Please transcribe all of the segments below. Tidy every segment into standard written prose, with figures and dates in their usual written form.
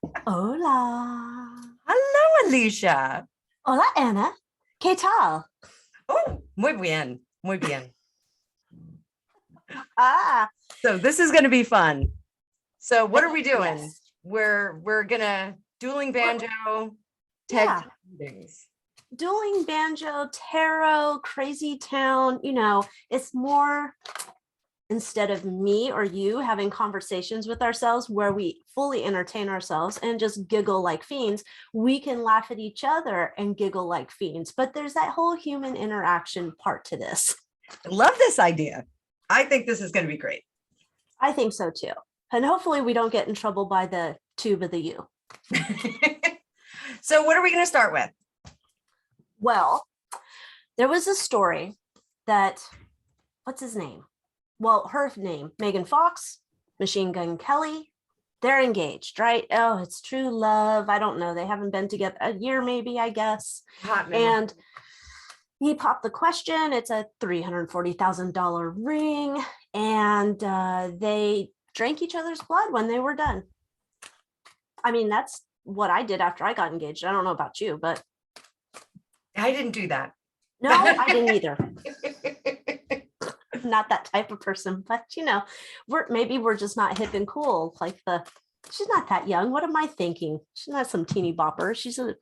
Hola. Hello, Alycia. Hola, Anna. ¿Qué tal? Oh, muy bien. Muy bien. Ah, So this is going to be fun. So what are we doing? yes. We're gonna dueling banjo tag Yeah. readings. Dueling banjo, tarot, crazy town, it's more instead of me or you having conversations with ourselves where we fully entertain ourselves and just giggle like fiends, we can laugh at each other and giggle like fiends. But there's that whole human interaction part to this. I love this idea. I think this is going to be great. I think so too. And hopefully we don't get in trouble by the tube of the U. So what are we going to start with? Well, there was a story that, what's his name? Well, her name, Megan Fox, Machine Gun Kelly, they're engaged, right? Oh, it's true love. I don't know. They haven't been together a year, maybe, I guess. Hot minute. And he popped the question. It's a $340,000 ring. And they drank each other's blood when they were done. I mean, that's what I did after I got engaged. I don't know about you, but I didn't do that. no, I didn't either. Not that type of person, but we're just not hip and cool. She's not that young. What am I thinking? She's not some teeny bopper. She's a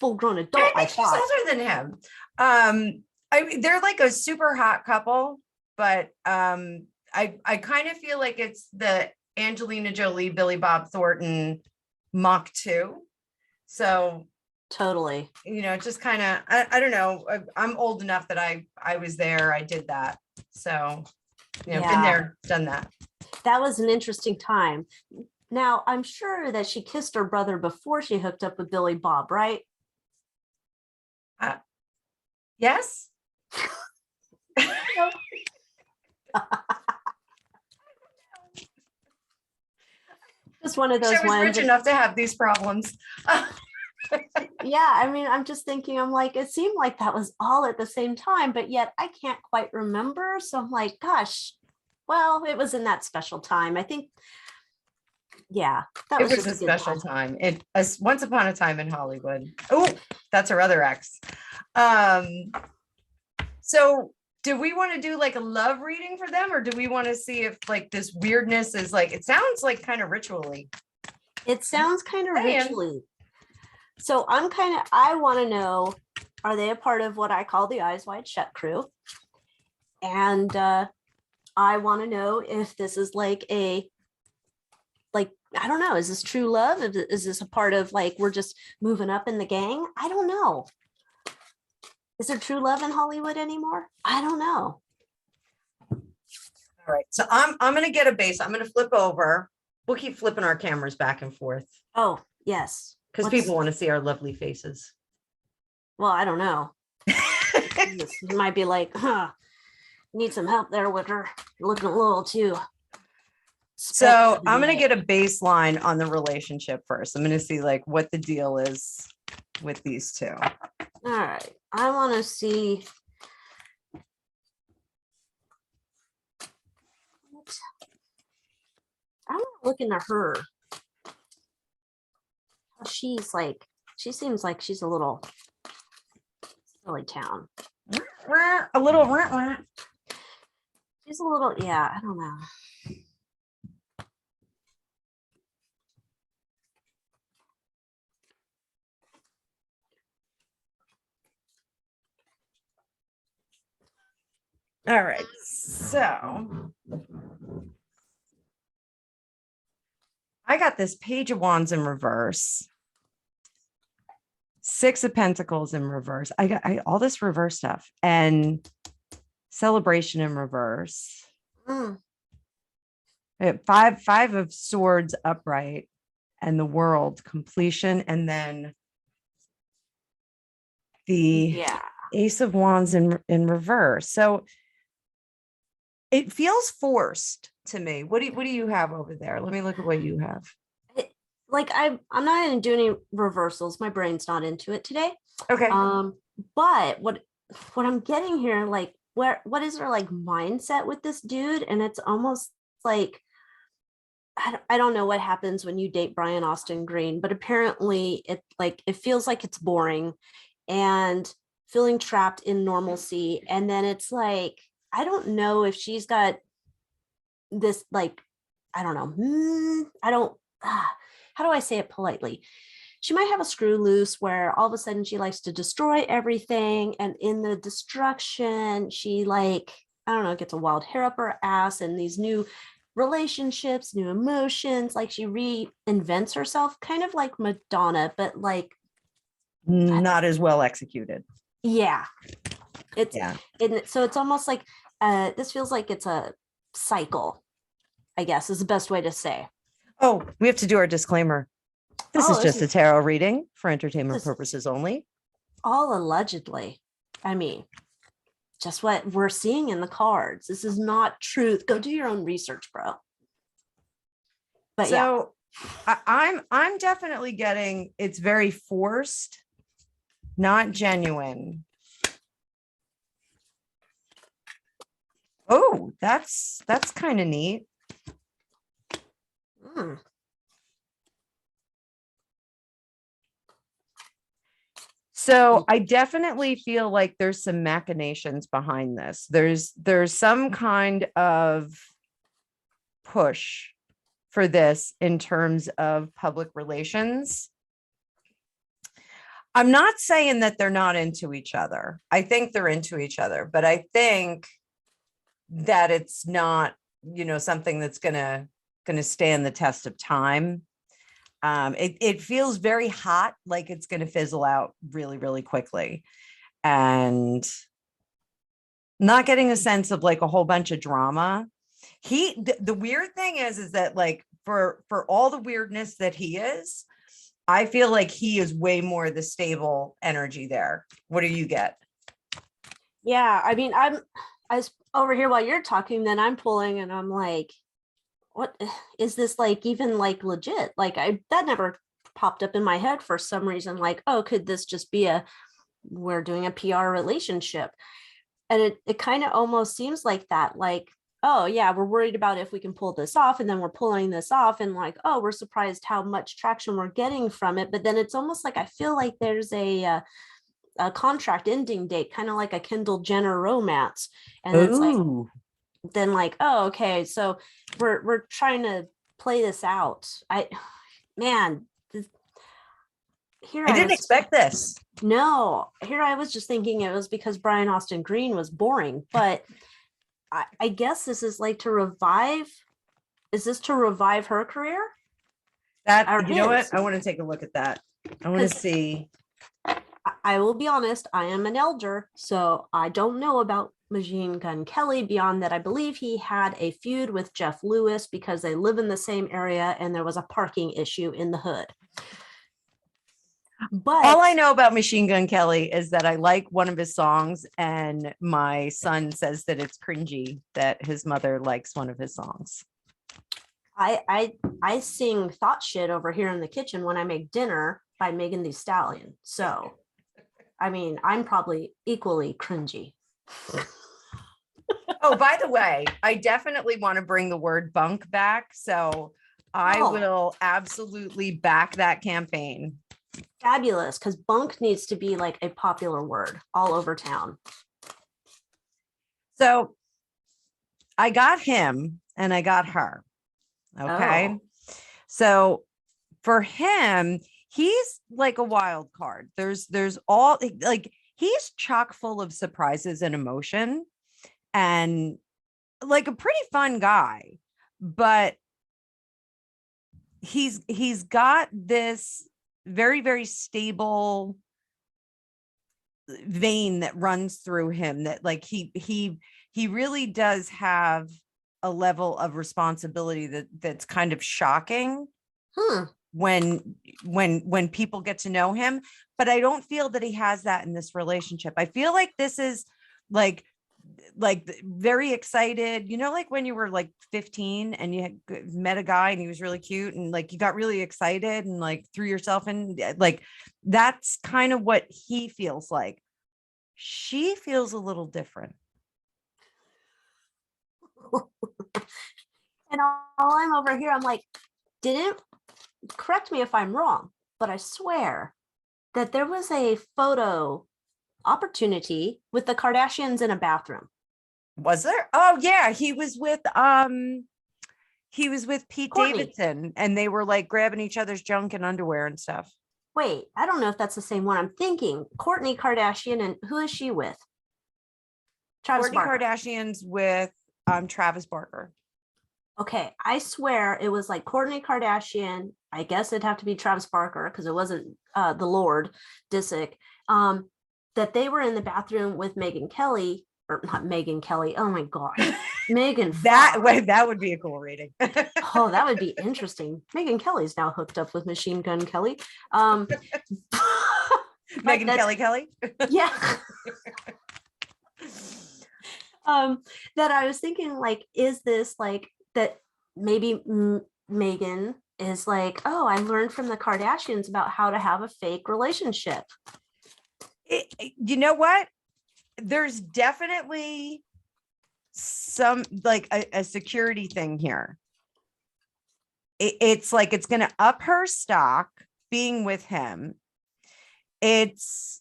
full-grown adult. I think she's older than him. They're like a super hot couple, but I kind of feel like it's the Angelina Jolie, Billy Bob Thornton Mach 2. So Totally. Just kind of, I don't know. I'm old enough that I was there. I did that. So, been there, done that. That was an interesting time. Now, I'm sure that she kissed her brother before she hooked up with Billy Bob, right? Yes. Just one of those I was ones. rich enough to have these problems. Yeah, I mean, I'm just thinking, I'm like, it seemed like that was all at the same time, but yet I can't quite remember. So I'm like, gosh, well, it was in that special time. I think, yeah, that was a special time. It once upon a time in Hollywood. Oh, that's her other ex. So do we want to do like a love reading for them, or do we want to see if like this weirdness is like, it sounds like kind of ritually. It sounds kind of ritually. So I want to know, are they a part of what I call the Eyes Wide Shut crew? And I want to know if this is I don't know, is this true love? Is this a part of like, we're just moving up in the gang? I don't know. Is there true love in Hollywood anymore? I don't know. All right. So I'm going to get a base. I'm going to flip over. We'll keep flipping our cameras back and forth. Oh, yes. Because people want to see our lovely faces. Well, I don't know. You might be like, need some help there, Wicker. You're looking a little too. So I'm going to get a baseline on the relationship first. I'm going to see like what the deal is with these two. All right. I want to see. I want to look into her. She's like, she seems like she's a little silly town. A little. She's a little, yeah, I don't know. All right, so I got this Page of Wands in reverse, Six of Pentacles in reverse. I got all this reverse stuff, and Celebration in reverse. Five of Swords upright, and the World, completion, and then the Ace of Wands in reverse. So it feels forced to me. What do you have over there? Let me look at what you have. I'm not going to do any reversals. My brain's not into it today. Okay. But what I'm getting here, like, what is her like mindset with this dude? And it's almost like I don't know what happens when you date Brian Austin Green, but apparently it feels like it's boring and feeling trapped in normalcy. And then it's like, I don't know if she's got this, like, I don't know. I don't, how do I say it politely? She might have a screw loose where all of a sudden she likes to destroy everything. And in the destruction, she, like, I don't know, gets a wild hair up her ass and these new relationships, new emotions. Like she reinvents herself, kind of like Madonna, but like, Not as well executed. yeah, it's, Yeah. so it's almost like this feels like it's a cycle, I guess is the best way to say. Oh, we have to do our disclaimer. This Oh, is just a tarot reading for entertainment this- purposes only. all allegedly. I mean, just what we're seeing in the cards. This is not truth. Go do your own research, bro. But yeah, So I'm definitely getting it's very forced, not genuine. Oh, that's kind of neat. mm, So I definitely feel like there's some machinations behind this. There's some kind of push for this in terms of public relations. I'm not saying that they're not into each other. I think they're into each other, but I think that it's not, something that's gonna stand the test of time. It feels very hot, like it's going to fizzle out really, really quickly. And not getting a sense of like a whole bunch of drama. The weird thing is that like for all the weirdness that he is, I feel like he is way more the stable energy there. What do you get? yeah. I mean, I was over here while you're talking, then I'm pulling and I'm like, what is this, like, even like legit? Like that never popped up in my head for some reason. Like, oh, could this just be we're doing a PR relationship? And it kind of almost seems like that, like, oh yeah, we're worried about if we can pull this off, and then we're pulling this off, and like, oh, we're surprised how much traction we're getting from it. But then it's almost like I feel like there's a contract ending date, kind of like a Kendall Jenner romance. And it's like, Ooh, then like, oh, okay, so we're trying to play this out. Man, here I didn't expect this. no, here I was just thinking it was because Brian Austin Green was boring, but I guess this is like to revive. Is this to revive her career? Or You know what? his? I want to take a look at that. I want to 'Cause see. I will be honest, I am an elder, so I don't know about Machine Gun Kelly beyond that. I believe he had a feud with Jeff Lewis because they live in the same area and there was a parking issue in the hood. But All I know about Machine Gun Kelly is that I like one of his songs, and my son says that it's cringy that his mother likes one of his songs. I sing thought shit over here in the kitchen when I make dinner by Megan Thee Stallion. So, I mean, I'm probably equally cringy. Oh, by the way, I definitely want to bring the word bunk back. So I Oh. will absolutely back that campaign. Fabulous, because bunk needs to be like a popular word all over town. So I got him and I got her. Okay. Oh. So for him, he's like a wild card. There's all like he's chock full of surprises and emotion and like a pretty fun guy, but he's got this very, very stable vein that runs through him that like he really does have a level of responsibility that's kind of shocking when people get to know him. But I don't feel that he has that in this relationship. I feel like this is like very excited, like when you were like 15 and you had met a guy and he was really cute and like you got really excited and like threw yourself in, like that's kind of what he feels like. She feels a little different. And all I'm over here, I'm like, didn't correct me if I'm wrong, but I swear that there was a photo opportunity with the Kardashians in a bathroom. Was there? Oh yeah, he was with Pete Kourtney. Davidson, and they were like grabbing each other's junk and underwear and stuff. Wait, I don't know if that's the same one. I'm thinking Kourtney Kardashian, and who is she with? Travis Kourtney Barker. Kardashian's with Travis Barker. Okay, I swear it was like Kourtney Kardashian. I guess it'd have to be Travis Barker because it wasn't the Lord Disick. That they were in the bathroom with Megyn Kelly, or not Megyn Kelly. Oh my god, Megan. That Fox. way, that would be a cool rating. Oh, that would be interesting. Megyn Kelly's now hooked up with Machine Gun Kelly. Megyn Kelly. Yeah. That I was thinking, like, is this like that maybe Megan is like, oh, I learned from the Kardashians about how to have a fake relationship. You know what? There's definitely some like a security thing here. It's like it's going to up her stock being with him. It's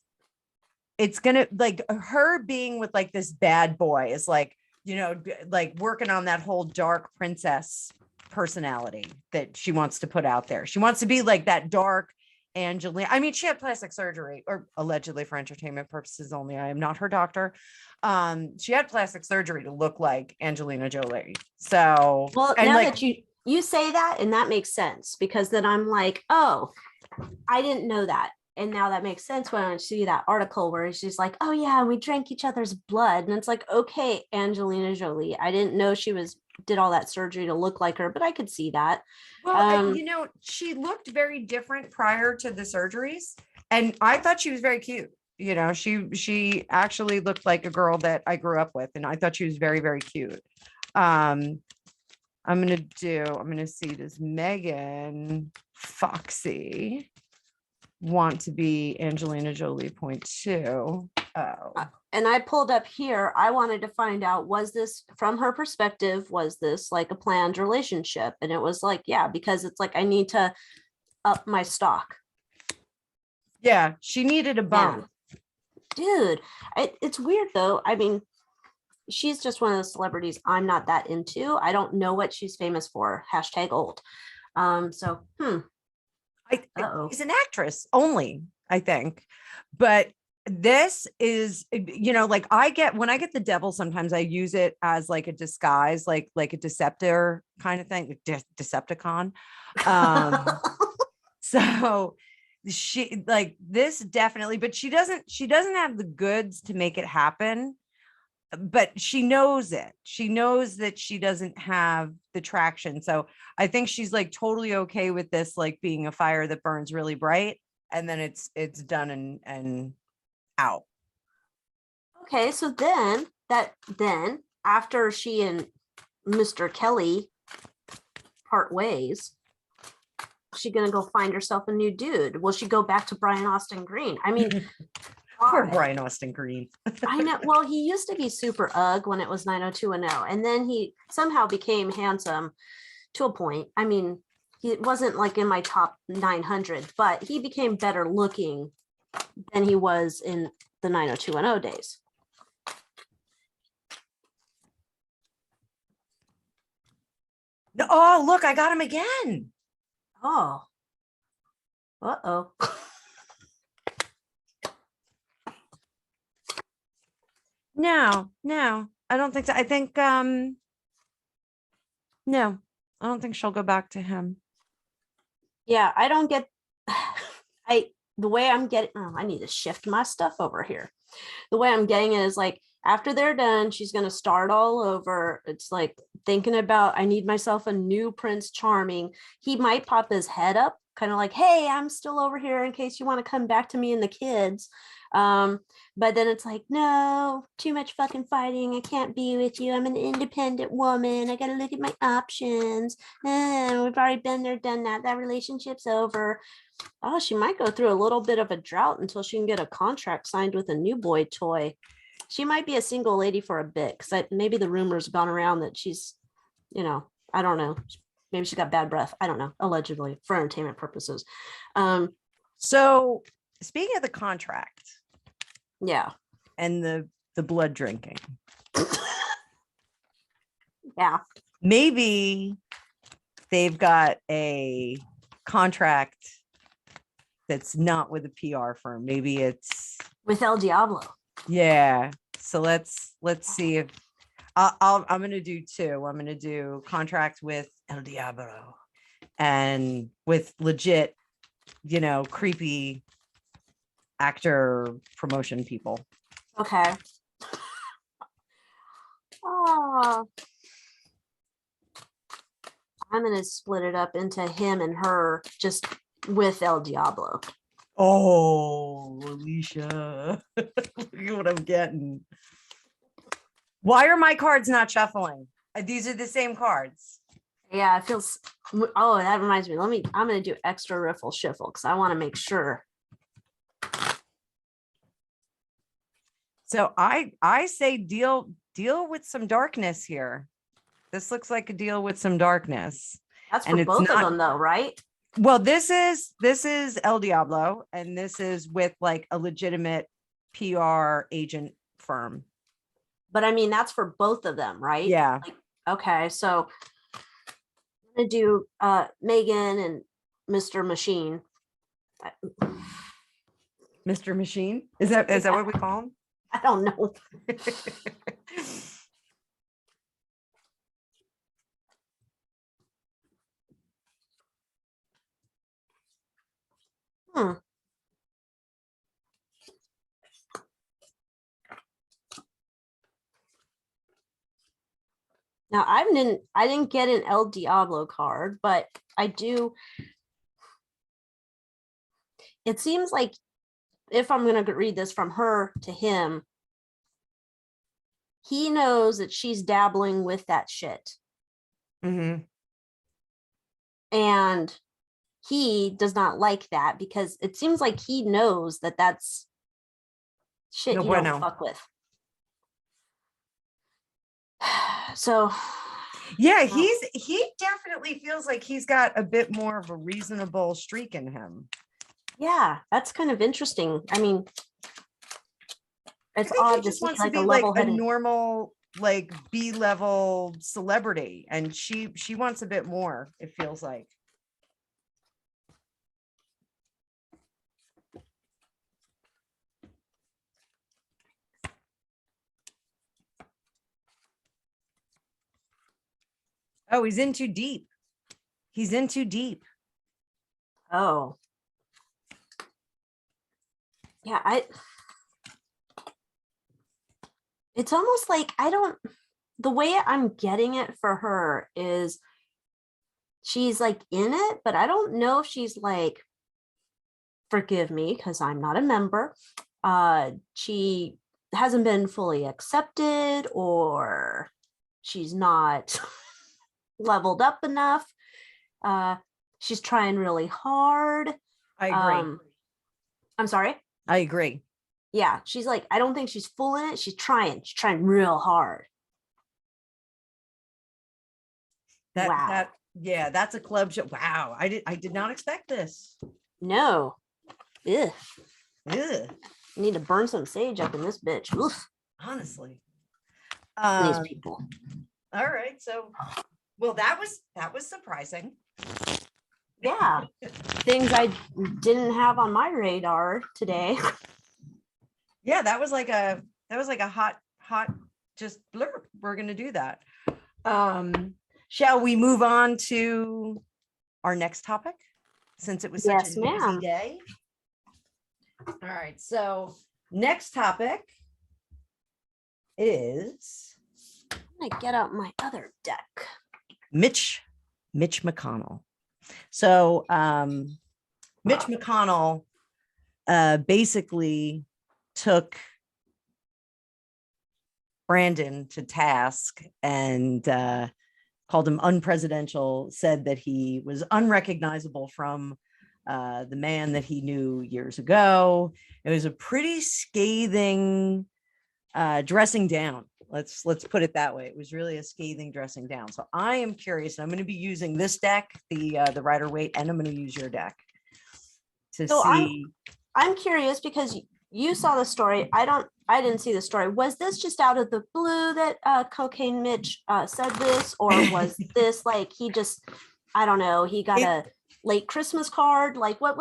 going to like her being with like this bad boy is like, you know, like working on that whole dark princess personality that she wants to put out there. She wants to be like that dark Angelina. I mean, she had plastic surgery, or allegedly for entertainment purposes only. I am not her doctor. She had plastic surgery to look like Angelina Jolie. So, well, and now like, that you say that, and that makes sense, because then I'm like, oh, I didn't know that. And now that makes sense when I see that article where she's like, oh yeah, we drank each other's blood. And it's like, okay, Angelina Jolie. I didn't know she did all that surgery to look like her, but I could see that. Well, you know, she looked very different prior to the surgeries, and I thought she was very cute. you know, she actually looked like a girl that I grew up with, and I thought she was very, very cute. I'm gonna see, does Megan Foxy want to be Angelina Jolie .2? Oh, And I pulled up here, I wanted to find out, was this from her perspective, was this like a planned relationship? And it was like, yeah, because it's like, I need to up my stock. yeah, she needed a bump. Dude, it's weird though. I mean, she's just one of the celebrities I'm not that into. I don't know what she's famous for. #old. So, She's an actress only, I think. But this is, you know, like when I get the devil, sometimes I use it as like a disguise, like a deceptor kind of thing, Decepticon. So she like this definitely, but she doesn't have the goods to make it happen. But she knows it. She knows that she doesn't have the traction. So I think she's like totally okay with this, like being a fire that burns really bright, and then it's done and out. okay, so then after she and Mr. Kelly part ways, she gonna go find herself a new dude? Will she go back to Brian Austin Green? I mean, Poor Brian Austin Green. I know. Well, he used to be super ugh when it was 90210, and then he somehow became handsome to a point. I mean, he wasn't like in my top 900, but he became better looking than he was in the 90210 days. No, oh, look, I got him again. Oh. Uh-oh. No, I don't think so. I think no, I don't think she'll go back to him. Yeah, I don't get the way I'm getting, oh, I need to shift my stuff over here. The way I'm getting it is like, after they're done, she's going to start all over. It's like thinking about, I need myself a new Prince Charming. He might pop his head up, kind of like, hey, I'm still over here in case you want to come back to me and the kids. But then it's like, no, too much fucking fighting. I can't be with you. I'm an independent woman. I got to look at my options. We've already been there, done that. That relationship's over. Oh, she might go through a little bit of a drought until she can get a contract signed with a new boy toy. She might be a single lady for a bit, because maybe the rumor's gone around that she's, you know, I don't know. Maybe she got bad breath. I don't know. Allegedly for entertainment purposes. So speaking of the contract Yeah. and the blood drinking, Yeah. maybe they've got a contract that's not with a PR firm. Maybe it's With El Diablo. yeah. So let's see if I'm gonna do two. I'm gonna do contract with El Diablo and with legit, creepy actor promotion people. Okay. Oh, I'm gonna split it up into him and her just with El Diablo. Oh, Alycia. Look at what I'm getting. Why are my cards not shuffling? These are the same cards. Yeah, it feels. Oh, that reminds me. I'm gonna do extra riffle shuffle because I want to make sure. So I say deal with some darkness here. This looks like a deal with some darkness. That's for And it's both of not- them, though, right? Well, this is El Diablo, and this is with like a legitimate PR agent firm. But I mean, that's for both of them, right? Yeah. Like, okay, so I'm gonna do Megan and Mr. Machine. Mr. Machine. Is that what we call him? I don't know. Hmm. Now I didn't get an El Diablo card, but I do. It seems like if I'm gonna read this from her to him, he knows that she's dabbling with that shit. Mm-hmm. And he does not like that because it seems like he knows that that's shit No you bueno. don't fuck with. So Yeah, he definitely feels like he's got a bit more of a reasonable streak in him. yeah, that's kind of interesting. I mean, it's I think odd he to just see wants like to a be like a level-headed. normal, like B-level celebrity, and she wants a bit more, it feels like. Oh, he's in too deep. He's in too deep. Oh. Yeah, it's almost like the way I'm getting it for her is she's like in it, but I don't know if she's like, forgive me because I'm not a member. She hasn't been fully accepted or she's not leveled up enough. She's trying really hard. I agree. I'm sorry. I agree. Yeah, she's like, I don't think she's full in it. She's trying real hard. Wow. Yeah, that's a club show. Wow, I did not expect this. No. Ugh. Ugh, Need to burn some sage up in this bitch. Oof. honestly. These people. All right, so well, that was surprising. Yeah. Things I didn't have on my radar today. Yeah, that was like a hot just blurb. We're gonna do that. Shall we move on to our next topic, since it was such Yes, a busy ma'am. day? All right, so next topic is I'm gonna get out my other deck. Mitch McConnell. So Mitch McConnell basically took Brandon to task and called him unpresidential, said that he was unrecognizable from the man that he knew years ago. It was a pretty scathing dressing down Let's put it that way. It was really a scathing dressing down. So I am curious, and I'm going to be using this deck, the Rider-Waite, and I'm going to use your deck to So see. I'm curious because you saw the story. I didn't see the story. Was this just out of the blue that Cocaine Mitch said this, or was this like he just, I don't know, he got a late Christmas card? Like what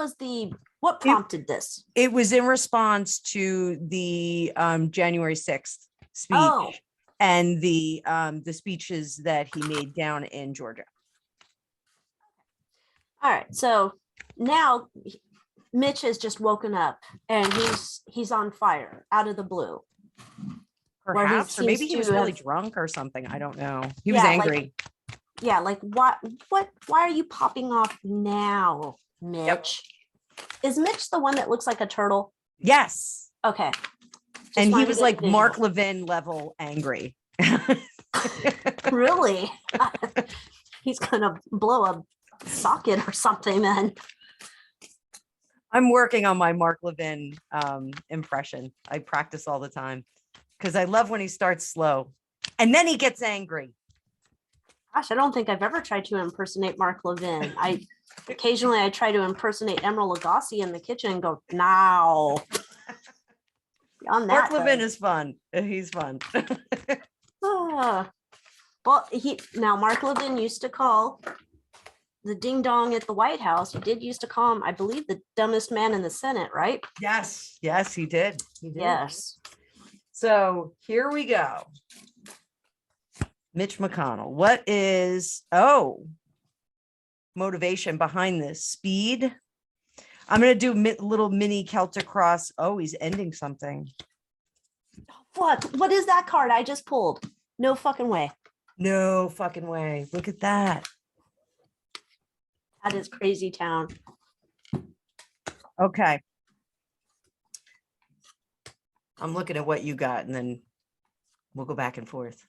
prompted this? It was in response to the January 6th speech Oh. and the speeches that he made down in Georgia. All right. So now Mitch has just woken up and he's on fire out of the blue. Perhaps, or maybe he seems was to really have- drunk or something. I don't know. He was Yeah, like- angry. Yeah, like why are you popping off now, Mitch? Is Mitch the one that looks like a turtle? Yes. Okay. Just And he wanted to was get a like visual. Mark Levin level angry. Really? He's gonna blow a socket or something then. I'm working on my Mark Levin impression. I practice all the time because I love when he starts slow and then he gets angry. Gosh, I don't think I've ever tried to impersonate Mark Levin. Occasionally I try to impersonate Emerald Lagasse in the kitchen and go, now. Beyond Mark that, Levin though. is fun. He's fun. Ah. Well, Mark Levin used to call the ding dong at the White House. He did used to call him, I believe, the dumbest man in the Senate, right? Yes. Yes, he did. He did. Yes. So here we go. Mitch McConnell. What is, motivation behind this? Speed. I'm going to do little mini Celtic cross. Oh, he's ending something. What is that card I just pulled? No fucking way. No fucking way. Look at that. That is crazy town. Okay. I'm looking at what you got and then we'll go back and forth.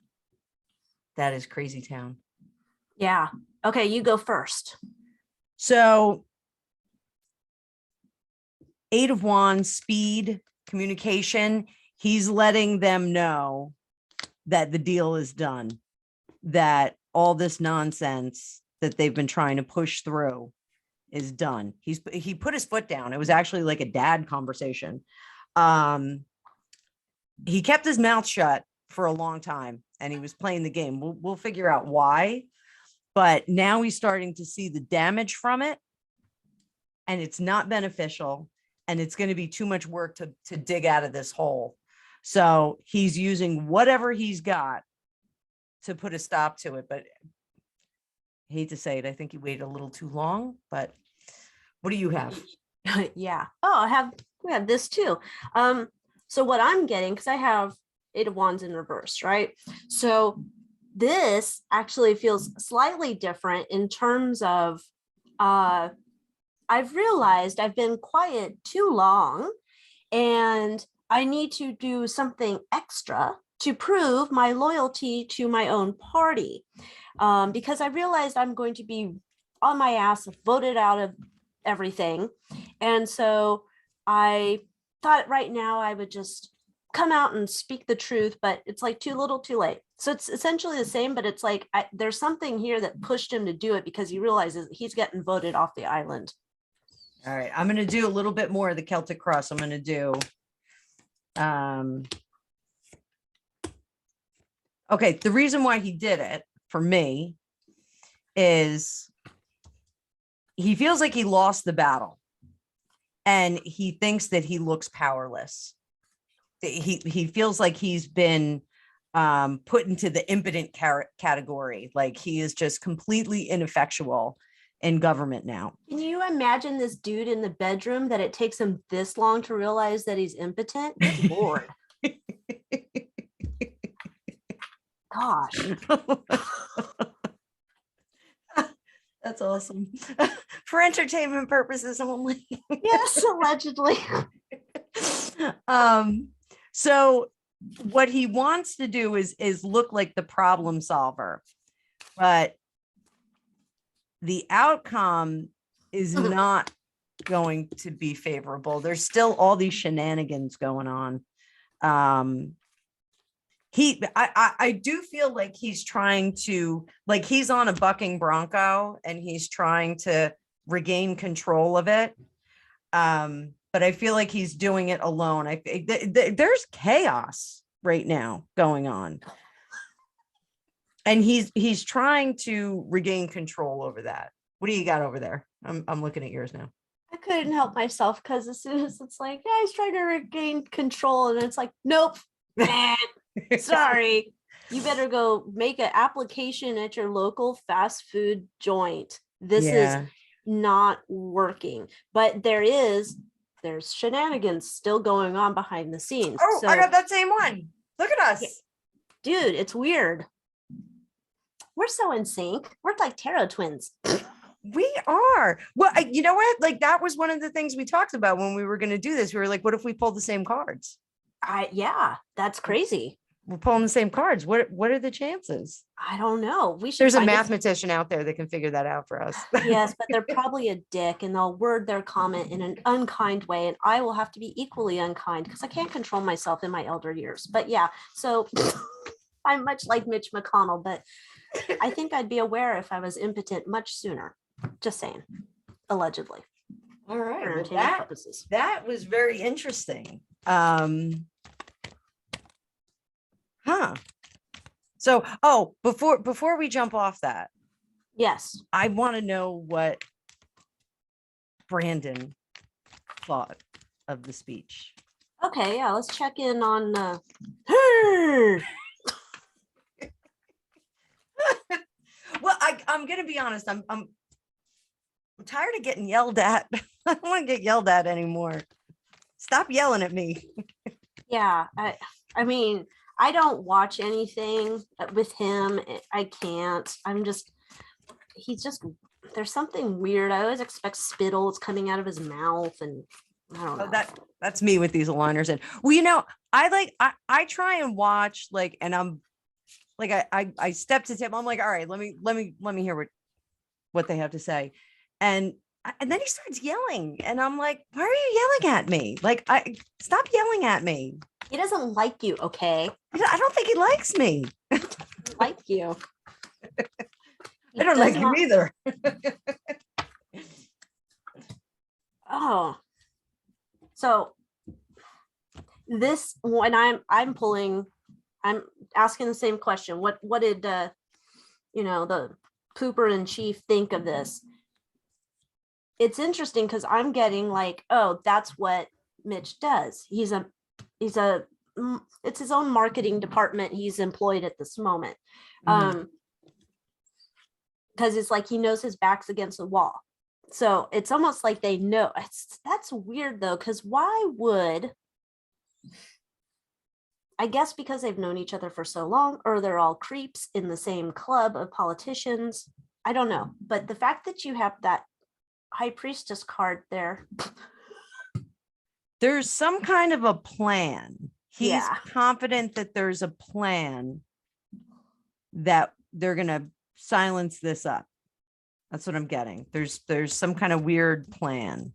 That is crazy town. Yeah. Okay, you go first. So 8 of Wands, speed, communication. He's letting them know that the deal is done, that all this nonsense that they've been trying to push through is done. He put his foot down. It was actually like a dad conversation. He kept his mouth shut for a long time and he was playing the game. We'll figure out why, but now he's starting to see the damage from it and it's not beneficial and it's going to be too much work to dig out of this hole. So he's using whatever he's got to put a stop to it, but I hate to say it, I think he waited a little too long, but what do you have? Yeah. Oh, we have this too. So what I'm getting, because I have 8 of Wands in reverse, right? So this actually feels slightly different in terms of I've realized I've been quiet too long and I need to do something extra to prove my loyalty to my own party. Because I realized I'm going to be on my ass, voted out of everything. And so I thought right now I would just come out and speak the truth, but it's like too little too late. So it's essentially the same, but it's like there's something here that pushed him to do it because he realizes he's getting voted off the island. All right, I'm going to do a little bit more of the Celtic cross. I'm going to do, okay, the reason why he did it for me is he feels like he lost the battle and he thinks that he looks powerless. He feels like he's been put into the impotent category, like he is just completely ineffectual in government now. Can you imagine this dude in the bedroom that it takes him this long to realize that he's impotent? Good Lord. Gosh. That's awesome. For entertainment purposes only. Yes, allegedly. So what he wants to do is look like the problem solver, but the outcome is not going to be favorable. There's still all these shenanigans going on. I do feel like he's trying to, like, he's on a bucking bronco and he's trying to regain control of it. But I feel like he's doing it alone. There's chaos right now going on. And he's trying to regain control over that. What do you got over there? I'm looking at yours now. I couldn't help myself because as soon as it's like, yeah, he's trying to regain control, and it's like, nope, nah, sorry. You better go make an application at your local fast food joint. This Yeah. is not working. But there's shenanigans still going on behind the scenes. Oh, So, I got that same one. Look at us. dude, it's weird. We're so in sync. We're like tarot twins. We are. Well, you know what? Like, that was one of the things we talked about when we were going to do this. We were like, what if we pulled the same cards? Yeah, that's crazy. We're pulling the same cards. What are the chances? I don't know. We should There's a find mathematician out there that can figure that out for us. Yes, but they're probably a dick and they'll word their comment in an unkind way. And I will have to be equally unkind because I can't control myself in my elder years. But yeah, so I'm much like Mitch McConnell, but I think I'd be aware if I was impotent much sooner. Just saying, allegedly. All right. For Well, entertainment purposes. that was very interesting. So, before we jump off that, Yes. I want to know what Brandon thought of the speech. Okay, yeah, let's check in on her. Well, I'm gonna be honest. I'm tired of getting yelled at. I don't want to get yelled at anymore. Stop yelling at me. Yeah, I mean, I don't watch anything with him. I can't. There's something weird. I always expect spittles coming out of his mouth, and I don't know. That's me with these aligners. And well, you know, I try and watch, like, and I'm like, I step to him. I'm like, all right, let me hear what they have to say. And then he starts yelling, and I'm like, why are you yelling at me? Like, stop yelling at me. He doesn't like you, okay? I don't think he likes me. Like you. I don't like him either. Oh, so this, when I'm asking the same question. What did the pooper in chief think of this? It's interesting because I'm getting like, oh, that's what Mitch does. It's his own marketing department he's employed at this moment. Because it's like he knows his back's against the wall. So it's almost like they know. That's weird though, because why would, I guess because they've known each other for so long, or they're all creeps in the same club of politicians. I don't know. But the fact that you have that high priestess card there. There's some kind of a plan. He's Yeah. confident that there's a plan that they're going to silence this up. That's what I'm getting. There's some kind of weird plan.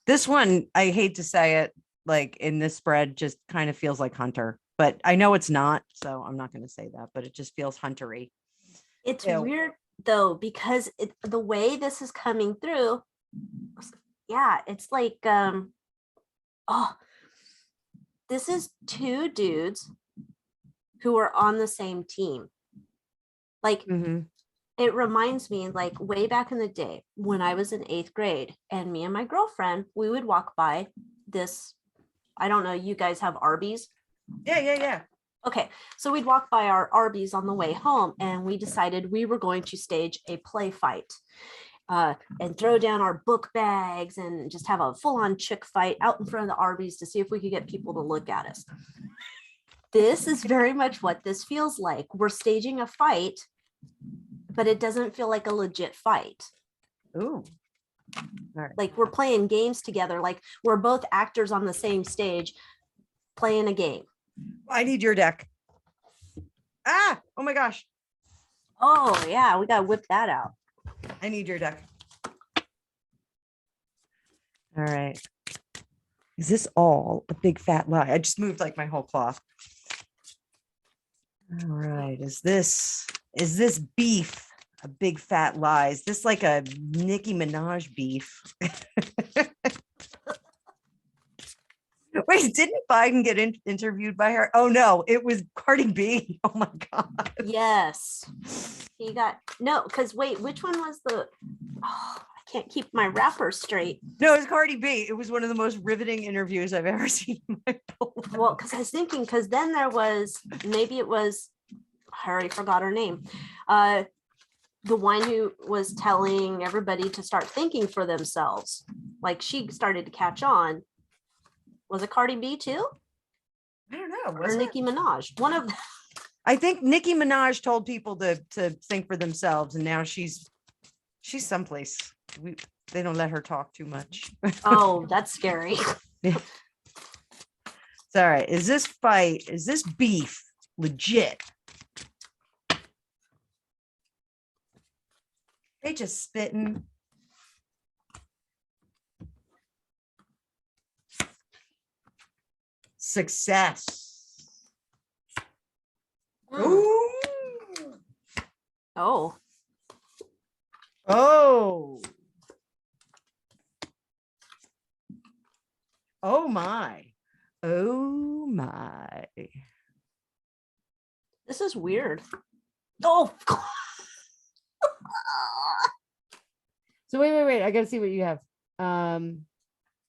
This one, I hate to say it, like in this spread, just kind of feels like Hunter, but I know it's not, so I'm not going to say that, but it just feels Hunter-y. It's Ew. weird though, because the way this is coming through, yeah, it's like, this is two dudes who are on the same team. Like, it reminds me, like, way back in the day when I was in 8th grade and me and my girlfriend, we would walk by this, I don't know, you guys have Arby's? Yeah. Okay, so we'd walk by our Arby's on the way home, and we decided we were going to stage a play fight and throw down our book bags and just have a full-on chick fight out in front of the Arby's to see if we could get people to look at us. This is very much what this feels like. We're staging a fight, but it doesn't feel like a legit fight. Ooh. All right. Like we're playing games together, like we're both actors on the same stage playing a game. I need your deck. Oh my gosh. Oh yeah, we gotta whip that out. I need your deck. All right. Is this all a big fat lie? I just moved like my whole cloth. All right. Is this beef a big fat lie? Is this like a Nicki Minaj beef? Wait, didn't Biden get interviewed by her? Oh no, it was Cardi B. Oh my God. Yes. He got, no, because wait, which one was the, oh, I can't keep my rapper straight. No, it was Cardi B. It was one of the most riveting interviews I've ever seen in my whole life. Well, because I was thinking, because then there was, maybe it was, I already forgot her name. The one who was telling everybody to start thinking for themselves. Like she started to catch on. Was it Cardi B too? I don't know. Or Was it? Nicki Minaj? One of them. I think Nicki Minaj told people to think for themselves, and now she's someplace. They don't let her talk too much. Oh, that's scary. It's all right. Is this beef legit? They just spitting. Success. Mm. Ooh. Oh, Oh. Oh my. Oh my. this is weird. Oh, So wait. I gotta see what you have.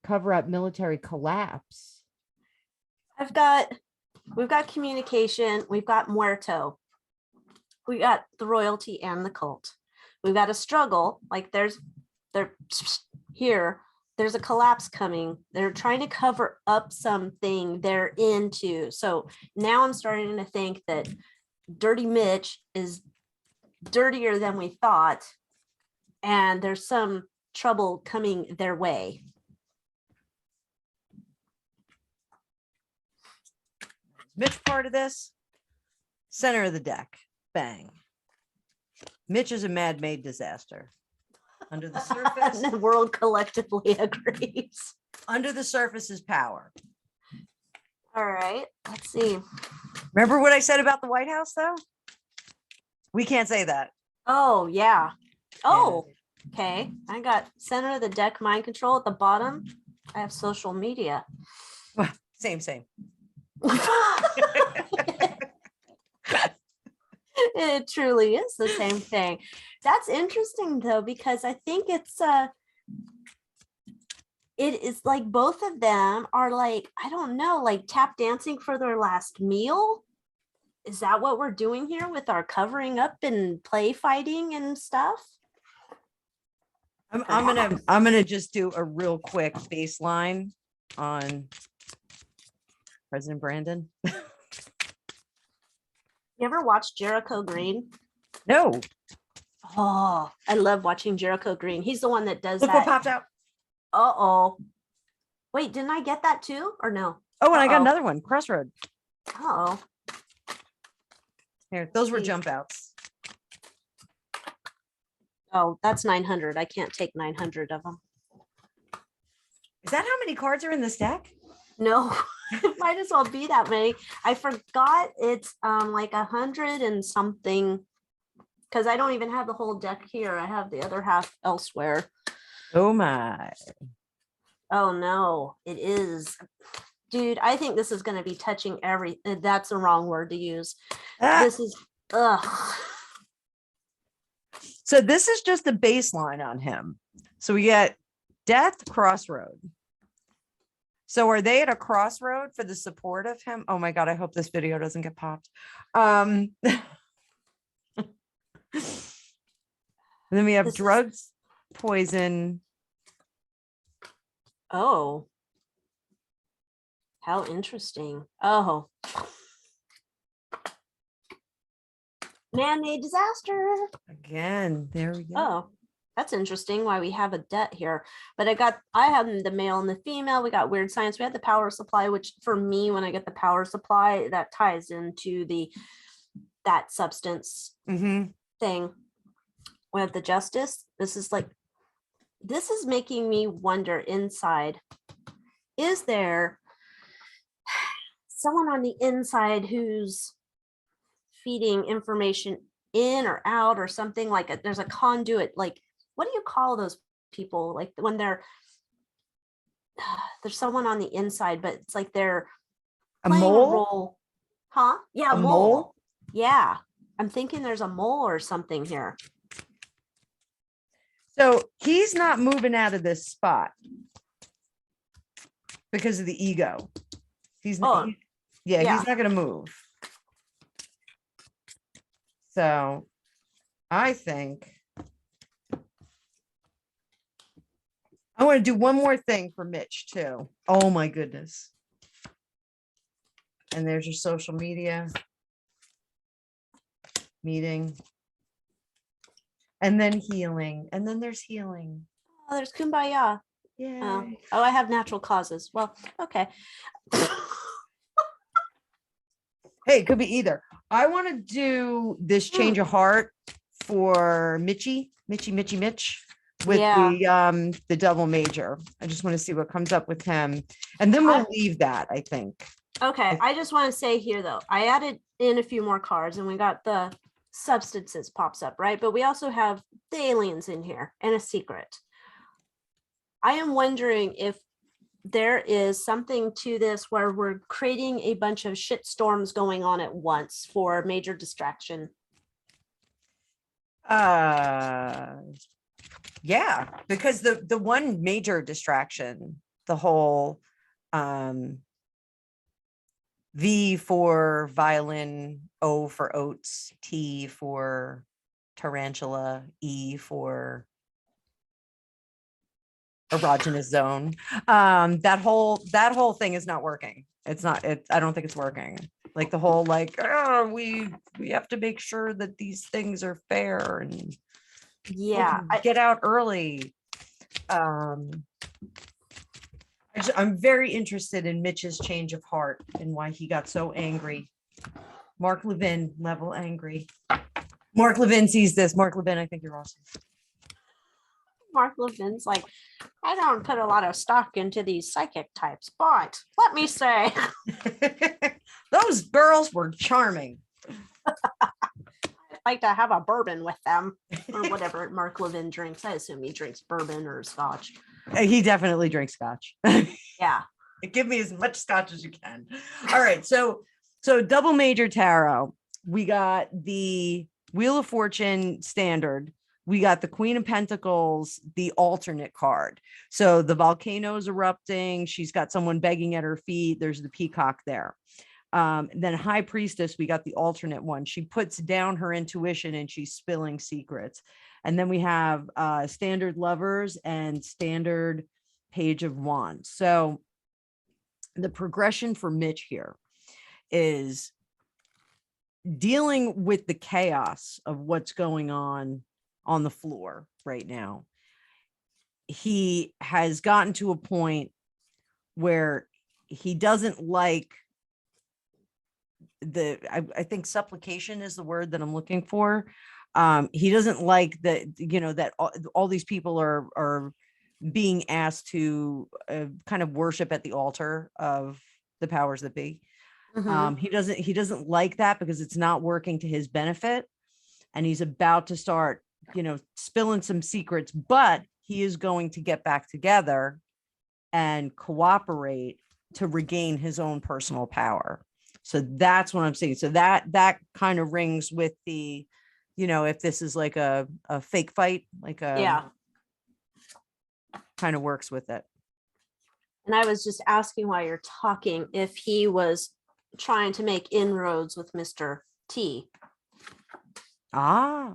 Cover up military collapse. we've got communication, we've got muerto, we got the royalty and the cult. We've got a struggle, like there's a collapse coming. They're trying to cover up something they're into. So now I'm starting to think that Dirty Mitch is dirtier than we thought, and there's some trouble coming their way. Mitch part of this? Center of the deck. Bang. Mitch is a man-made disaster. Under the surface. The world collectively agrees. Under the surface is power. All right, let's see. Remember what I said about the White House, though? We can't say that. Oh, yeah. Oh, okay. I got center of the deck mind control at the bottom. I have social media. Well, same. It truly is the same thing. That's interesting though, because I think it is like both of them are like, I don't know, like tap dancing for their last meal. Is that what we're doing here with our covering up and play fighting and stuff? I'm gonna just do a real quick baseline on President Brandon. You ever watched Jericho Green? No, Oh, I love watching Jericho Green. He's the one that does look what that. popped out. Uh-oh. Wait, didn't I get that too? Or no? Oh, and I got Uh-oh. another one. Crossroad. Oh, Here, those were Jeez. jump outs. oh, that's 900. I can't take 900 of them. Is that how many cards are in this deck? No, it might as well be that many. I forgot it's like 100 and something, because I don't even have the whole deck here. I have the other half elsewhere. Oh my. Oh no, it is. Dude, I think this is going to be touching that's the wrong word to use. Ah, This is, ugh. so this is just the baseline on him. So we get death, crossroad. So are they at a crossroad for the support of him? Oh my God, I hope this video doesn't get popped. And then we have This is- drugs, poison. Oh. How interesting. Oh. Man-made disaster. Again, there we go. Oh, that's interesting why we have a debt here. But I have the male and the female. We got weird science. We had the power supply, which for me, when I get the power supply, that ties into that substance Mhm. thing. We have the justice. This is making me wonder inside. Is there someone on the inside who's feeding information in or out or something like there's a conduit. Like, what do you call those people? Like when there's someone on the inside, but it's like they're A playing mole? a role. Huh? Yeah, A mole. mole? Yeah. I'm thinking there's a mole or something here. So he's not moving out of this spot because of the ego. He's Oh, yeah, yeah. he's not going to move. So I think I want to do one more thing for Mitch too. Oh my goodness. And there's your social media meeting. And then healing. And then there's healing. Oh, there's kumbaya. Yeah. Oh, I have natural causes. Well, okay. Hey, it could be either. I want to do this change of heart for Mitch with Yeah. the double major. I just want to see what comes up with him. And then we'll leave that, I think. Okay. I just want to say here though, I added in a few more cards and we got the substances pops up, right? But we also have the aliens in here and a secret. I am wondering if there is something to this where we're creating a bunch of shit storms going on at once for major distraction. Yeah, because the one major distraction, the whole V for violin, O for oats, T for tarantula, E for erogenous zone. That whole thing is not working. I don't think it's working. Like the whole we have to make sure that these things are fair and Yeah. get out early. I'm very interested in Mitch's change of heart and why he got so angry. Mark Levin level angry. Mark Levin sees this. Mark Levin, I think you're awesome. Mark Levin's like, I don't put a lot of stock into these psychic types, but let me say, Those girls were charming. I like to have a bourbon with them or whatever Mark Levin drinks. I assume he drinks bourbon or scotch. He definitely drinks scotch. Yeah. Give me as much scotch as you can. All right. So double major tarot. We got the Wheel of Fortune standard. We got the Queen of Pentacles, the alternate card. So the volcano's erupting. She's got someone begging at her feet. There's the peacock there. Then High Priestess, we got the alternate one. She puts down her intuition and she's spilling secrets. And then we have standard Lovers and standard Page of Wands. So the progression for Mitch here is dealing with the chaos of what's going on the floor right now. He has gotten to a point where he doesn't like I think supplication is the word that I'm looking for. He doesn't like that, that all these people are being asked to kind of worship at the altar of the powers that be. Mhm. He doesn't like that because it's not working to his benefit. And he's about to start, spilling some secrets, but he is going to get back together and cooperate to regain his own personal power. So that's what I'm saying. So that kind of rings with the, if this is like a fake fight, Yeah. kind of works with it. And I was just asking while you're talking if he was trying to make inroads with Mr. T. Ah.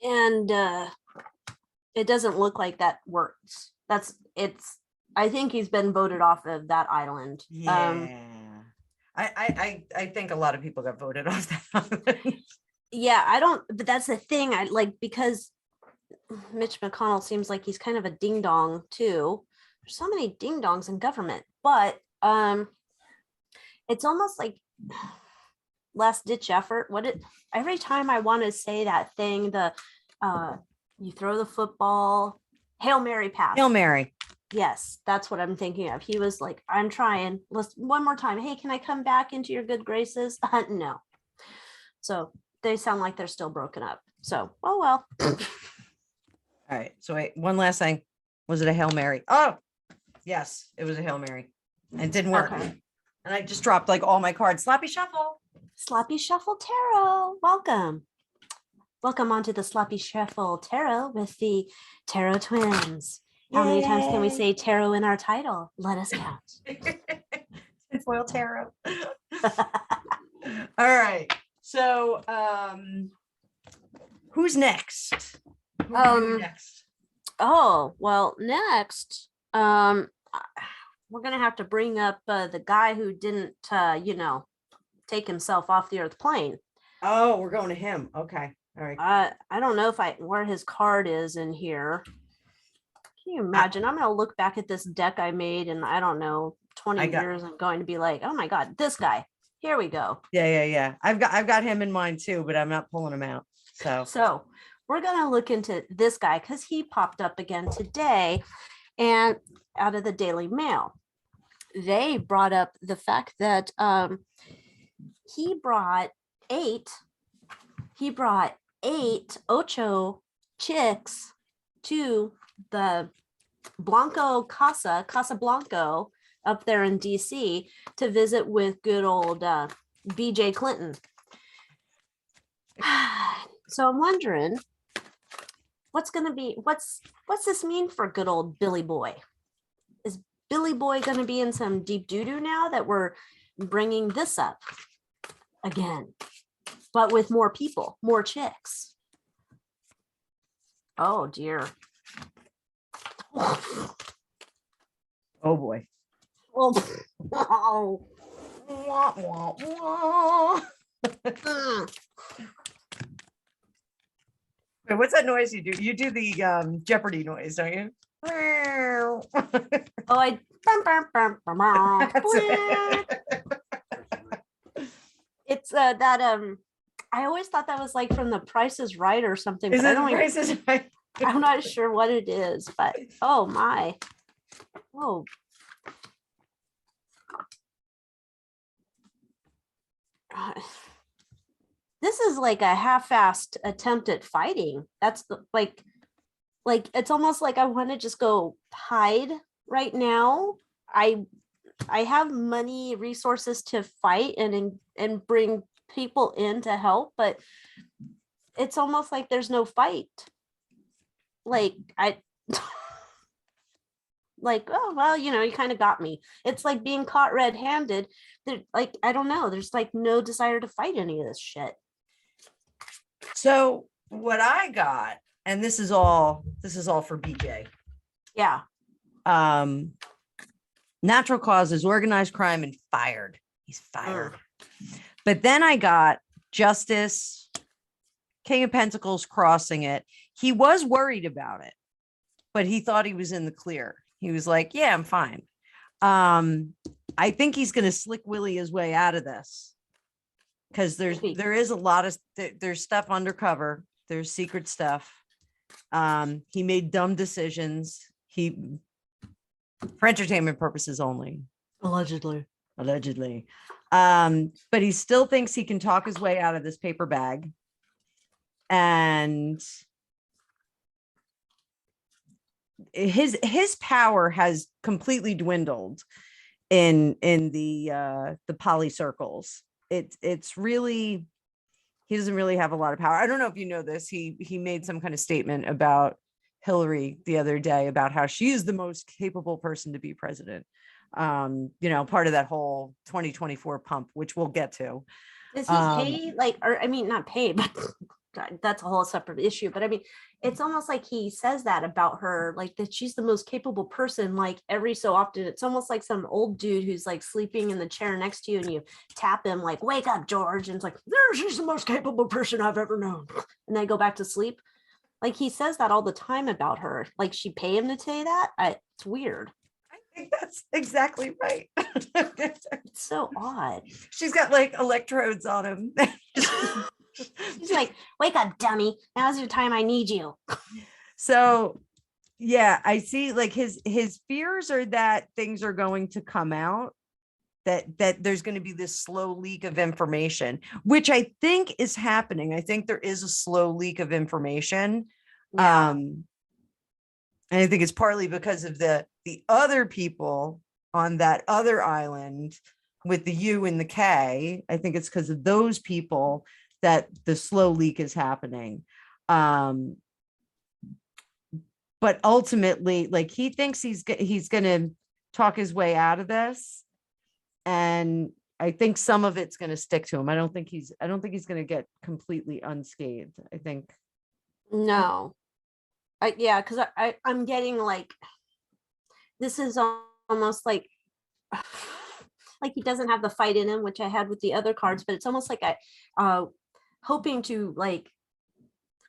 And it doesn't look like that works. I think he's been voted off of that island. Yeah. I think a lot of people got voted off that island. Yeah, but that's the thing. I like, because Mitch McConnell seems like he's kind of a ding dong too. There's so many ding dongs in government, but it's almost like last ditch effort. Every time I want to say that thing, you throw the football, Hail Mary pass. Hail Mary. Yes, that's what I'm thinking of. He was like, I'm trying. Let's one more time. Hey, can I come back into your good graces? No. So they sound like they're still broken up. So, oh well. All right. So wait, one last thing. Was it a Hail Mary? Oh, yes, it was a Hail Mary. And it didn't work. Okay. And I just dropped like all my cards. Sloppy shuffle. Sloppy Shuffle Tarot. Welcome. Welcome onto the Sloppy Shuffle Tarot with the Tarot Twins. How many times can we Yay. say tarot in our title? Let us count. Tinfoil tarot. All right. So who's next? Who are we next? Oh, well, next, we're gonna have to bring up the guy who didn't, take himself off the Earth plane. Oh, we're going to him. Okay. All right. I don't know where his card is in here. Can you imagine? I'm gonna look back at this deck I made, and I don't know, 20 years. I'm going to be like, oh my god, this guy. Here we go. Yeah. I've got him in mind too, but I'm not pulling him out. So we're going to look into this guy because he popped up again today and out of the Daily Mail. They brought up the fact that he brought eight ocho chicks to the Casa Blanco up there in DC to visit with good old BJ Clinton. So I'm wondering what's this mean for good old Billy Boy? Is Billy Boy going to be in some deep doo-doo now that we're bringing this up again, but with more people, more chicks? Oh dear. Oh boy. Oh. Wah, wah, wah. Wait, what's that noise you do? You do the Jeopardy noise, don't you? Oh, I. That's it. It's that I always thought that was like from The Price is Right or something. Is But it The Price is Right? I'm not sure what it is, but oh my. Oh. This is like a half-assed attempt at fighting. That's like it's almost like I want to just go hide right now. I have money, resources to fight and bring people in to help, but it's almost like there's no fight. Like like, oh well, you kind of got me. It's like being caught red-handed. Like, I don't know, there's like no desire to fight any of this shit. So what I got, and this is all for BJ. Yeah. Natural causes, organized crime, and fired. He's fired. But then I got Justice, King of Pentacles crossing it. He was worried about it, but he thought he was in the clear. He was like, yeah, I'm fine. I think he's going to slick Willie his way out of this because there is a lot of, there's stuff undercover. There's secret stuff. He made dumb decisions. For entertainment purposes only. Allegedly. But he still thinks he can talk his way out of this paper bag. And his power has completely dwindled in the poly circles. It's really, he doesn't really have a lot of power. I don't know if you know this. He made some kind of statement about Hillary the other day about how she is the most capable person to be president. Part of that whole 2024 pump, which we'll get to. Does he pay not pay, but God, that's a whole separate issue. But I mean, it's almost like he says that about her, like that she's the most capable person, like every so often. It's almost like some old dude who's like sleeping in the chair next to you and you tap him like, wake up, George. And it's like, there, she's the most capable person I've ever known. And they go back to sleep. Like he says that all the time about her. Like she pay him to say that. It's weird. I think that's exactly right. It's so odd. She's got like electrodes on him. He's like, wake up, dummy. Now's your time. I need you. So yeah, I see like his fears are that things are going to come out that there's going to be this slow leak of information, which I think is happening. I think there is a slow leak of information. Yeah. And I think it's partly because of the other people on that other island with the U and the K. I think it's because of those people that the slow leak is happening. But ultimately, like, he thinks he's going to talk his way out of this. And I think some of it's going to stick to him. I don't think he's going to get completely unscathed. I think. No. Yeah, because I'm getting like, this is almost like he doesn't have the fight in him, which I had with the other cards, but it's almost like I hoping to like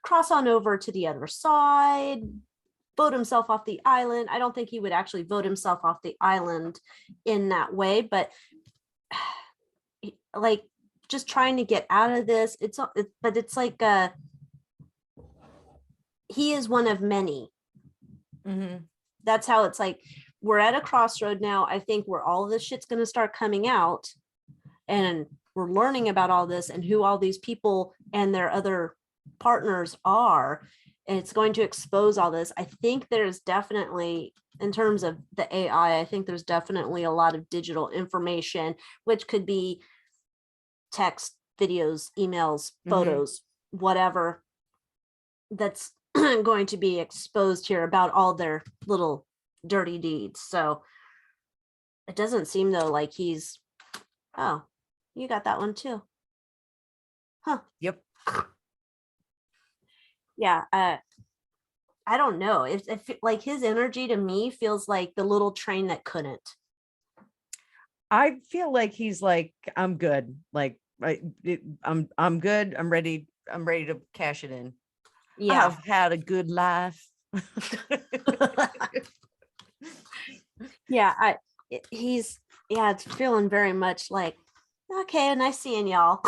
cross on over to the other side, vote himself off the island. I don't think he would actually vote himself off the island in that way, but like just trying to get out of this. But it's like he is one of many. Mhm. That's how it's like, we're at a crossroad now, I think, where all this shit's going to start coming out, and we're learning about all this and who all these people and their other partners are. And it's going to expose all this. I think there's definitely, in terms of the AI, I think there's definitely a lot of digital information, which could be text, videos, emails, photos, whatever, that's going to be exposed here about all their little dirty deeds. So it doesn't seem though like he's, oh, you got that one too. Huh. Yep. Yeah. I don't know. If like his energy to me feels like the little train that couldn't. I feel like he's like, I'm good. Like, I'm good. I'm ready to cash it in. Yeah. I've had a good life. Yeah. It's feeling very much like, okay, nice seeing y'all.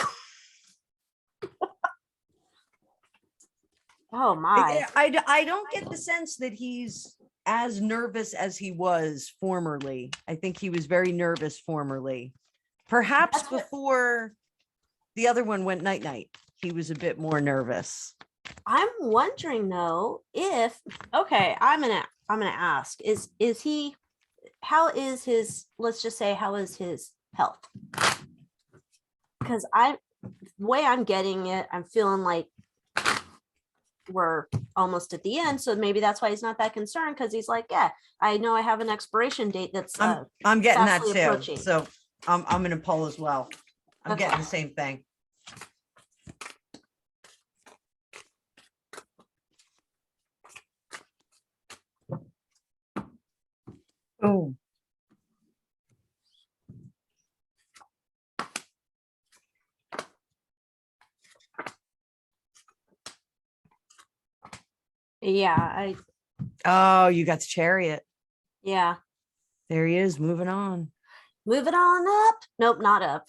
Oh my. I don't get the sense that he's as nervous as he was formerly. I think he was very nervous formerly. Perhaps That's what- before the other one went night night, he was a bit more nervous. I'm wondering though, if, okay, I'm gonna ask, is he, how is his, let's just say, how is his health? Because the way I'm getting it, I'm feeling like we're almost at the end. So maybe that's why he's not that concerned, because he's like, yeah, I know I have an expiration date that's I'm getting that fastly too. approaching. So I'm gonna pull as well. I'm Okay. getting the same thing. Oh. Yeah, Oh, you got the Chariot. yeah. There he is, moving on. Moving on up. Nope, not up.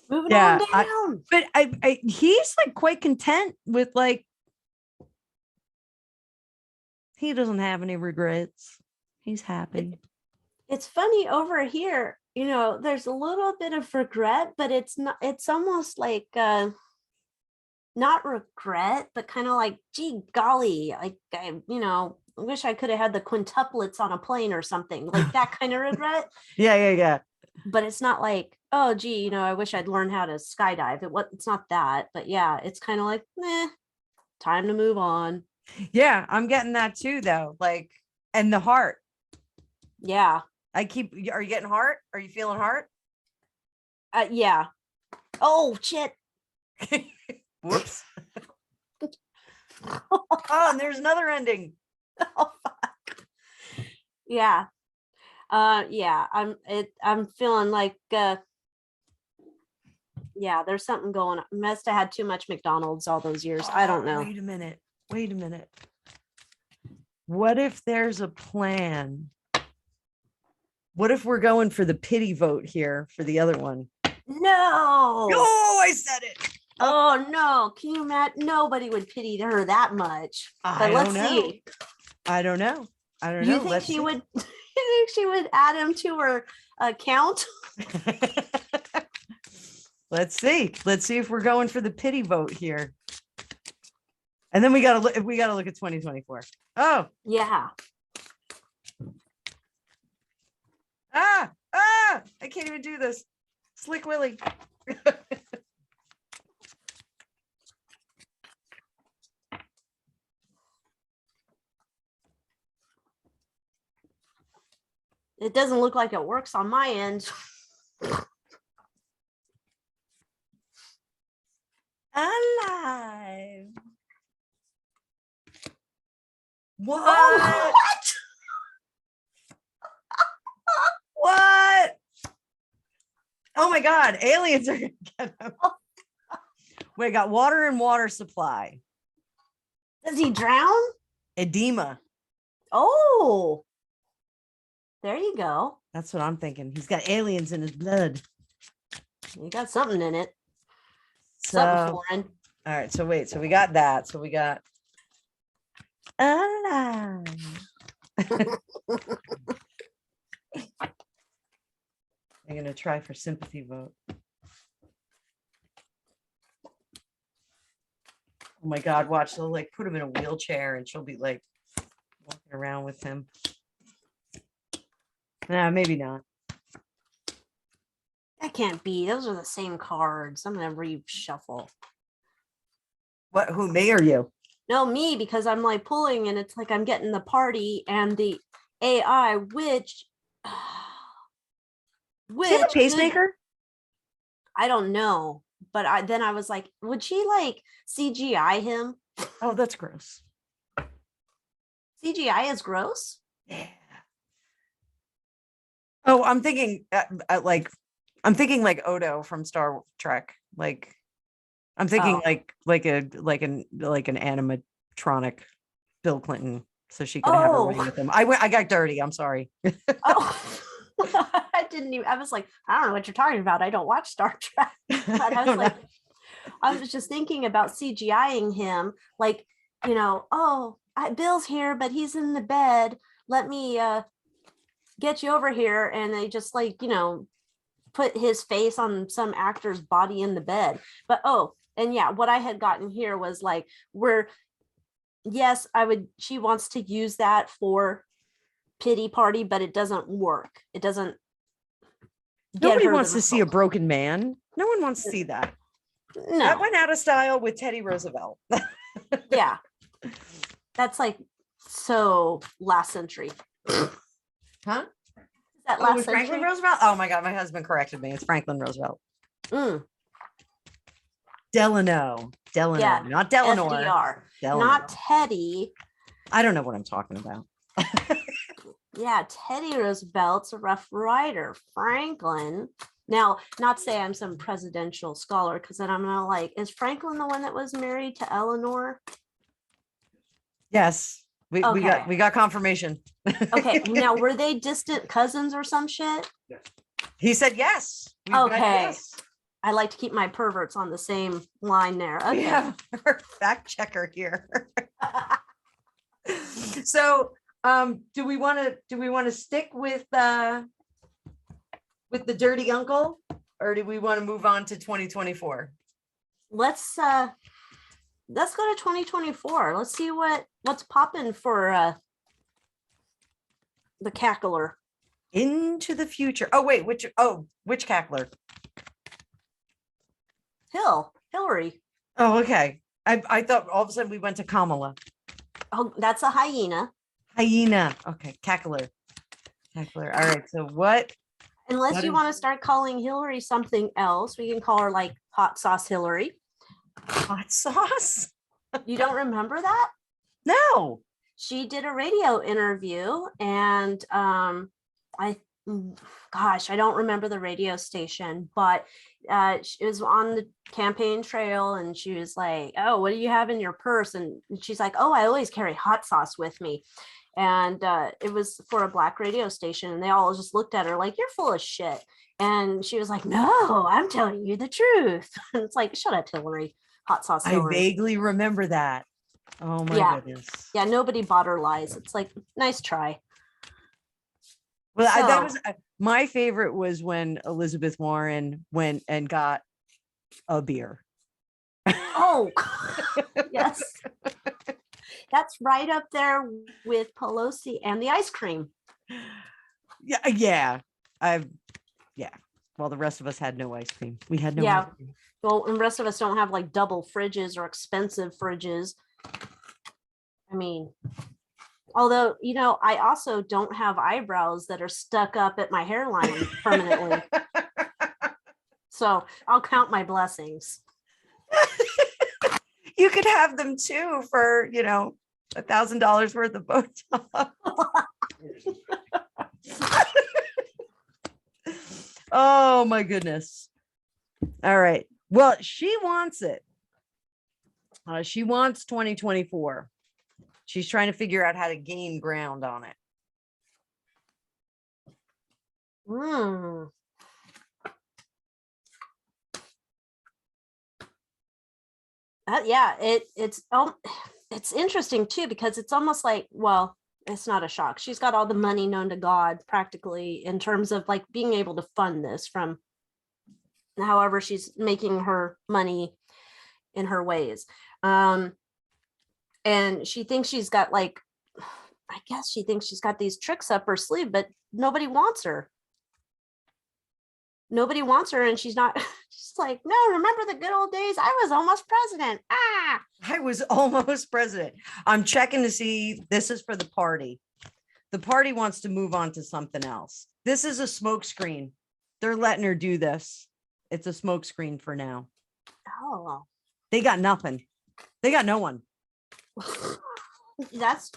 Moving Yeah, on down. But he's like quite content with, like, he doesn't have any regrets. He's happy. It's funny over here, there's a little bit of regret, but it's not, it's almost like not regret, but kind of like, gee golly, like I wish I could have had the quintuplets on a plane or something, like that kind of regret. Yeah. But it's not like, oh gee, I wish I'd learned how to skydive. It's not that, but yeah, it's kind of like, time to move on. Yeah, I'm getting that too, though. Like, and the heart. Yeah. Are you getting heart? Are you feeling heart? Yeah. Oh shit. Whoops. Oh, and there's another ending. Oh, fuck. Yeah. Yeah, I'm feeling like yeah, there's something going on. Must have had too much McDonald's all those years. I don't know. Wait a minute. What if there's a plan? What if we're going for the pity vote here for the other one? No. Oh, I said it. Oh no. Can you imagine? Nobody would pity her that much. I But don't let's know. see. I don't know. You think Let's she see. would? think she would add him to her account? Let's see. Let's see if we're going for the pity vote here. And then we gotta look at 2024. Oh, Yeah. I can't even do this. Slick Willie. It doesn't look like it works on my end. Alive. What? Oh, What? Oh my God. Aliens are gonna get him. We got water and water supply. does he drown? Edema. Oh, there you go. That's what I'm thinking. He's got aliens in his blood. You got something in it. So, Something all foreign. right. So wait. So we got that. So we got alive. I'm gonna try for sympathy vote. Oh my God, watch, they'll like put him in a wheelchair and she'll be like walking around with him. Nah, maybe not. That can't be. Those are the same cards. I'm gonna reshuffle. What, who, me or you? No, me, because I'm like pulling and it's like I'm getting the party and the AI, which Do you have a could- pacemaker? I don't know. But I was like, would she like CGI him? Oh, that's gross. CGI is gross. Yeah. Oh, I'm thinking I'm thinking like Odo from Star Trek. Like I'm thinking Oh. like an animatronic Bill Clinton, so she could have her way Oh. with him. I got dirty. I'm sorry. Oh, I didn't even. I was like, I don't know what you're talking about. I don't watch Star Trek. But I was like, I was just thinking about CGIing him, like, Bill's here, but he's in the bed. Let me get you over here, and they just like, put his face on some actor's body in the bed. But and yeah, what I had gotten here was like, yes, she wants to use that for pity party, but it doesn't work. It doesn't. Nobody wants to see a broken man. No one wants to see that. No. That went out of style with Teddy Roosevelt. Yeah. That's like so last century. Huh? Is that Oh, last with century? Franklin Roosevelt? Oh my God, my husband corrected me. It's Franklin Roosevelt. Mm, Delano. Yeah, Not Delano. FDR. Delano. Not Teddy. I don't know what I'm talking about. Yeah, Teddy Roosevelt's a Rough Rider. Franklin. Now, not say I'm some presidential scholar, because then I'm gonna like, is Franklin the one that was married to Eleanor? Yes. We Okay. got confirmation. Okay, now were they distant cousins or some shit? He said yes. We've got Okay. yes. I like to keep my perverts on the same line there. We Okay. have our fact checker here. So do we want to stick with the dirty uncle, or do we want to move on to 2024? Let's go to 2024. Let's see what's popping for the cackler. Into the future. Oh wait, which cackler? Hillary. Oh, okay. I thought all of a sudden we went to Kamala. Oh, that's a hyena. Hyena. Okay, cackler. All right. So what? Unless What you is- want to start calling Hillary something else, we can call her like hot sauce Hillary. Hot sauce? You don't remember that? No. She did a radio interview, and I don't remember the radio station, but it was on the campaign trail, and she was like, oh, what do you have in your purse? And she's like, oh, I always carry hot sauce with me. And it was for a Black radio station, and they all just looked at her like, you're full of shit. And she was like, no, I'm telling you the truth. And it's like, shut up, Hillary. Hot sauce I Hillary. vaguely remember that. Oh my Yeah. goodness. Yeah, nobody bought her lies. It's like, nice try. Well, that So- was my favorite was when Elizabeth Warren went and got a beer. Oh, yes. That's right up there with Pelosi and the ice cream. Yeah. Yeah. Well, the rest of us had no ice cream. We had no Yeah. ice cream. Well, and the rest of us don't have like double fridges or expensive fridges. I mean, although, I also don't have eyebrows that are stuck up at my hairline permanently. So I'll count my blessings. You could have them too for, $1,000 worth of Botox. Oh my goodness. All right. Well, she wants it. She wants 2024. She's trying to figure out how to gain ground on it. Hmm. Yeah, it's interesting too, because it's almost like, well, it's not a shock. She's got all the money known to God practically in terms of like being able to fund this from however she's making her money in her ways. And she thinks she's got like, I guess she thinks she's got these tricks up her sleeve, but nobody wants her. Nobody wants her, and she's not. She's like, no, remember the good old days? I was almost president. I was almost president. I'm checking to see. This is for the party. The party wants to move on to something else. This is a smokescreen. They're letting her do this. It's a smokescreen for now. Oh, They got nothing. They got no one. that's,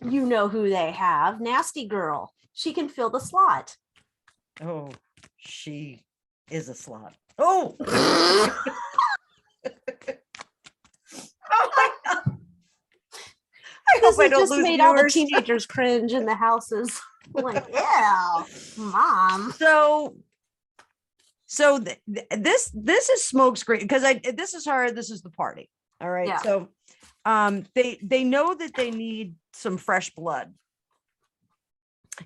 you know who they have. Nasty girl. She can fill the slot. Oh, she is a slut. Oh, oh my God. I This hope I has don't just lose made all the viewers. teenagers cringe in the houses. Like, yeah, mom. So this is smokescreen because this is her. This is the party. All right. Yeah. So they know that they need some fresh blood.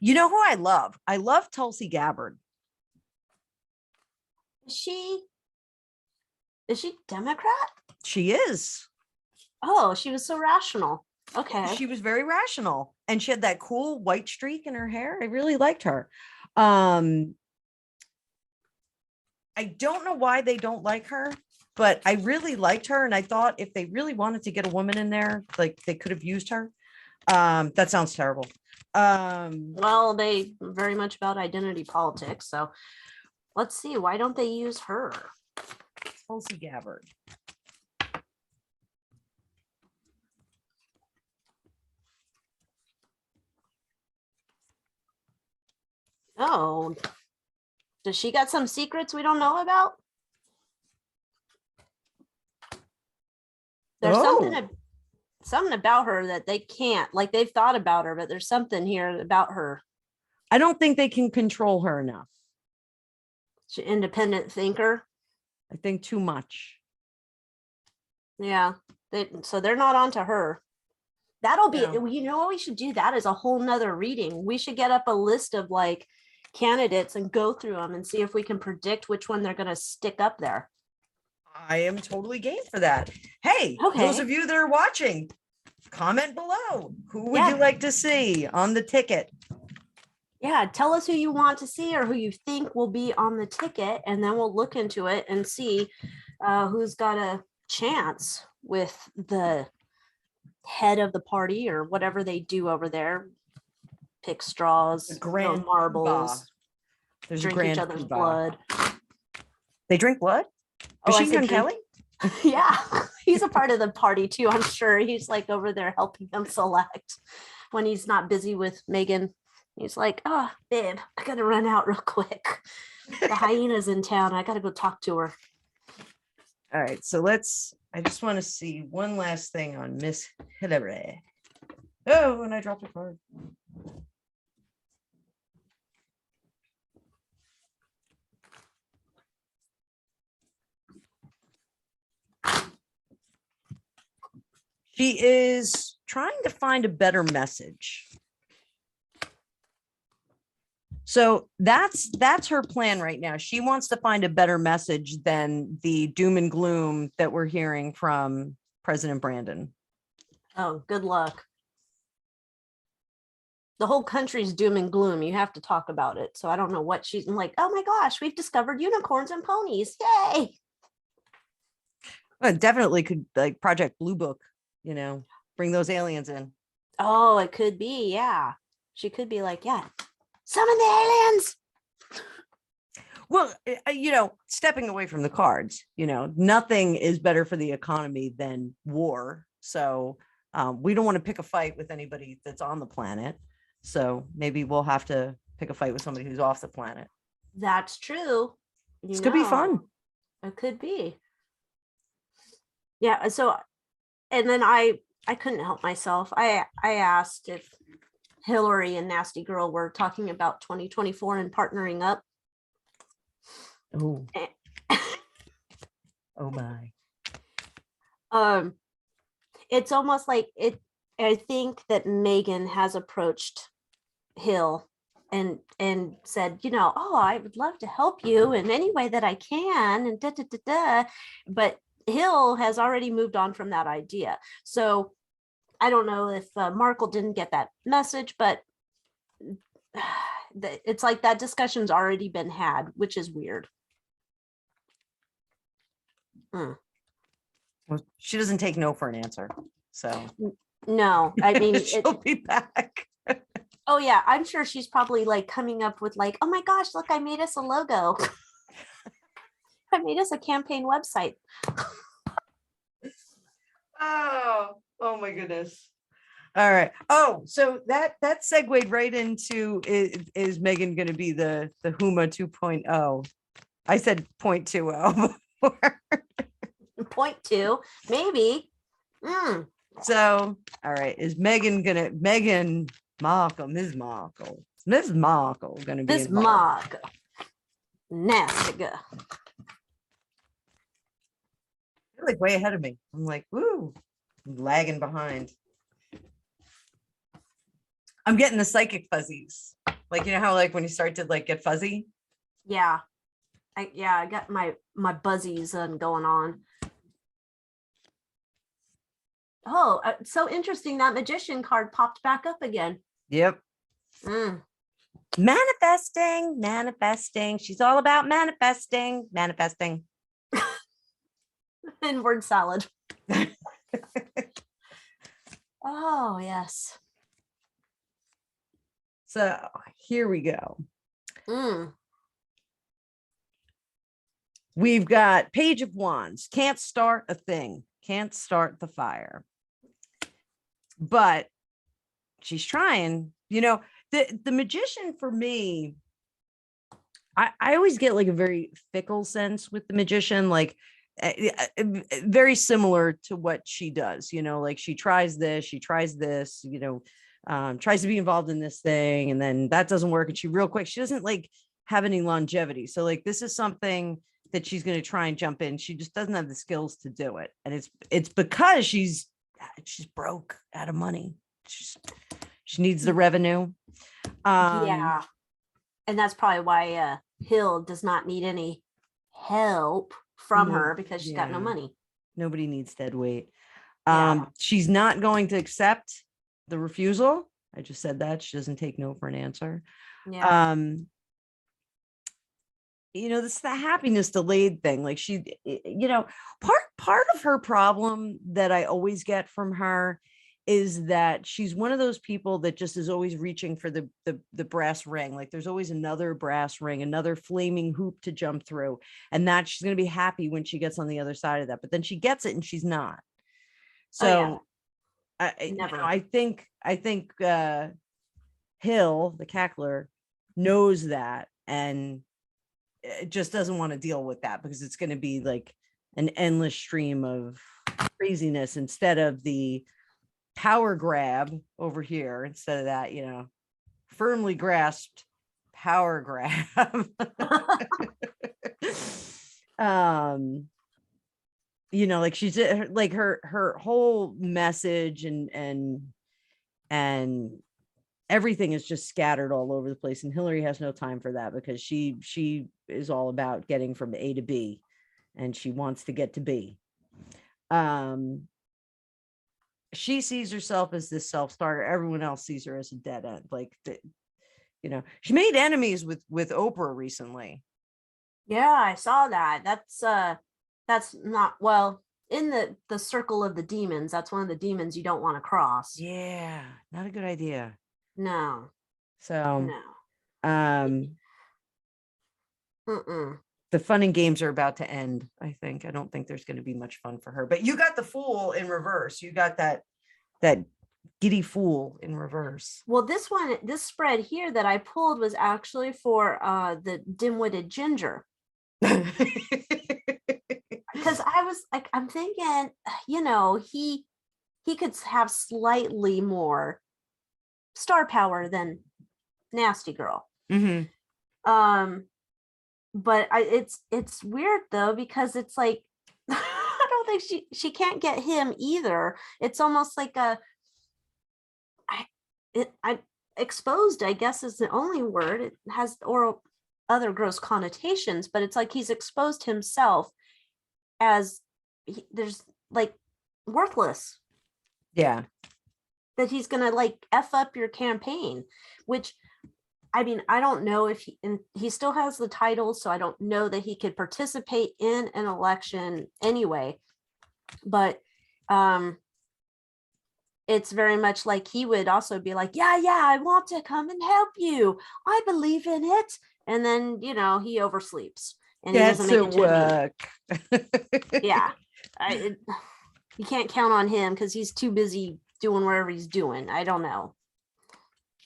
You know who I love? I love Tulsi Gabbard. Is she Democrat? She is. Oh, she was so rational. Okay. She was very rational and she had that cool white streak in her hair. I really liked her. I don't know why they don't like her, but I really liked her. And I thought if they really wanted to get a woman in there, like they could have used her. That sounds terrible. Well, they very much about identity politics. So let's see. Why don't they use her? Tulsi Gabbard. Oh, does she got some secrets we don't know about? There's something about her that they can't, like they've thought about her, but there's something here about her. I don't think they can control her enough. She's an independent thinker. I think too much. Yeah. So they're not onto her. That'll be, No. you know what we should do? That is a whole nother reading. We should get up a list of like candidates and go through them and see if we can predict which one they're going to stick up there. I am totally game for that. Hey, Okay. those of you that are watching, comment below. Who would Yeah. you like to see on the ticket? Yeah, tell us who you want to see or who you think will be on the ticket, and then we'll look into it and see who's got a chance with the head of the party or whatever they do over there. Pick straws, throw grand marbles, There's a drink grand each other's poobah. blood. They drink blood? Oh, I Machine said Gun drink- Kelly? Yeah, he's a part of the party too. I'm sure he's like over there helping them select when he's not busy with Megan. He's like, oh, babe, I gotta run out real quick. The hyena's in town. I gotta go talk to her. All right, so I just want to see one last thing on Miss Hillary. Oh, and I dropped a card. She is trying to find a better message. So that's her plan right now. She wants to find a better message than the doom and gloom that we're hearing from President Brandon. Oh, good luck. The whole country's doom and gloom. You have to talk about it. So I don't know what she's I'm like, oh my gosh, we've discovered unicorns and ponies. Yay. Well, it definitely could, like Project Blue Book, bring those aliens in. Oh, it could be. Yeah. She could be like, yeah, summon the aliens. Well, stepping away from the cards, nothing is better for the economy than war. So we don't want to pick a fight with anybody that's on the planet. So maybe we'll have to pick a fight with somebody who's off the planet. That's true. This could be fun. It could be. Yeah. So, and then I couldn't help myself. I asked if Hillary and Nasty Girl were talking about 2024 and partnering up. Oh. Oh my. It's almost like it. I think that Megan has approached Hill and said, oh, I would love to help you in any way that I can, and da da da da. But Hill has already moved on from that idea. So I don't know if Markle didn't get that message, but it's like that discussion's already been had, which is weird. Well, she doesn't take no for an answer. So No, I mean, she'll be back. oh yeah, I'm sure she's probably like coming up with like, oh my gosh, look, I made us a logo. I made us a campaign website. Oh my goodness. All right. Oh, so that segued right into is Megan going to be the Huma 2.0? I said 0.20 before. 0.2, maybe. So, all right. Is Megan Markle, Ms. Markle going to be This involved? mug. Nasty girl. You're like way ahead of me. I'm like, woo, I'm lagging behind. I'm getting the psychic fuzzies. Like, how like when you start to like get fuzzy? Yeah. I got my buzzies going on. Oh, so interesting. That magician card popped back up again. Yep. Manifesting. She's all about manifesting. And word salad. Oh, yes. So here we go. We've got Page of Wands. Can't start a thing. Can't start the fire. But she's trying. The magician for me, I always get like a very fickle sense with the magician, like very similar to what she does, like she tries this, tries to be involved in this thing, and then that doesn't work, and she doesn't like have any longevity. So like this is something that she's going to try and jump in. She just doesn't have the skills to do it, and it's because she's broke out of money. She needs the revenue. Yeah. And that's probably why Hill does not need any help from her, because she's got no money. Nobody needs dead weight. Yeah. She's not going to accept the refusal. I just said that. She doesn't take no for an answer. Yeah. This is the happiness delayed thing. Like she, part of her problem that I always get from her is that she's one of those people that just is always reaching for the brass ring. Like there's always another brass ring, another flaming hoop to jump through, and that she's going to be happy when she gets on the other side of that. But then she gets it and she's not. So I think Hill, the cackler, knows that and just doesn't want to deal with that, because it's going to be like an endless stream of craziness instead of the power grab over here. Instead of that, firmly grasped power grab. Like she's like her whole message and everything is just scattered all over the place, and Hillary has no time for that because she is all about getting from A to B, and she wants to get to B. She sees herself as this self-starter. Everyone else sees her as a dead end. Like, she made enemies with Oprah recently. Yeah, I saw that. That's not, well, in the circle of the demons, that's one of the demons you don't want to cross. Yeah, not a good idea. No, So, no. Mm-mm. the fun and games are about to end. I don't think there's going to be much fun for her. But you got the fool in reverse. You got that giddy fool in reverse. Well, this spread here that I pulled was actually for the dim-witted ginger. Because I was like, I'm thinking, he could have slightly more star power than Nasty Girl. Mm-hmm. But it's weird though, because it's like I don't think she can't get him either. It's almost like exposed, I guess, is the only word. It has or other gross connotations, but it's like he's exposed himself as there's like worthless. Yeah. That he's gonna like F up your campaign, which I mean, I don't know if he still has the title, so I don't know that he could participate in an election anyway. But it's very much like he would also be like, yeah, I want to come and help you. I believe in it. And then, he oversleeps and he doesn't make it to work. Yeah. You can't count on him because he's too busy doing whatever he's doing. I don't know.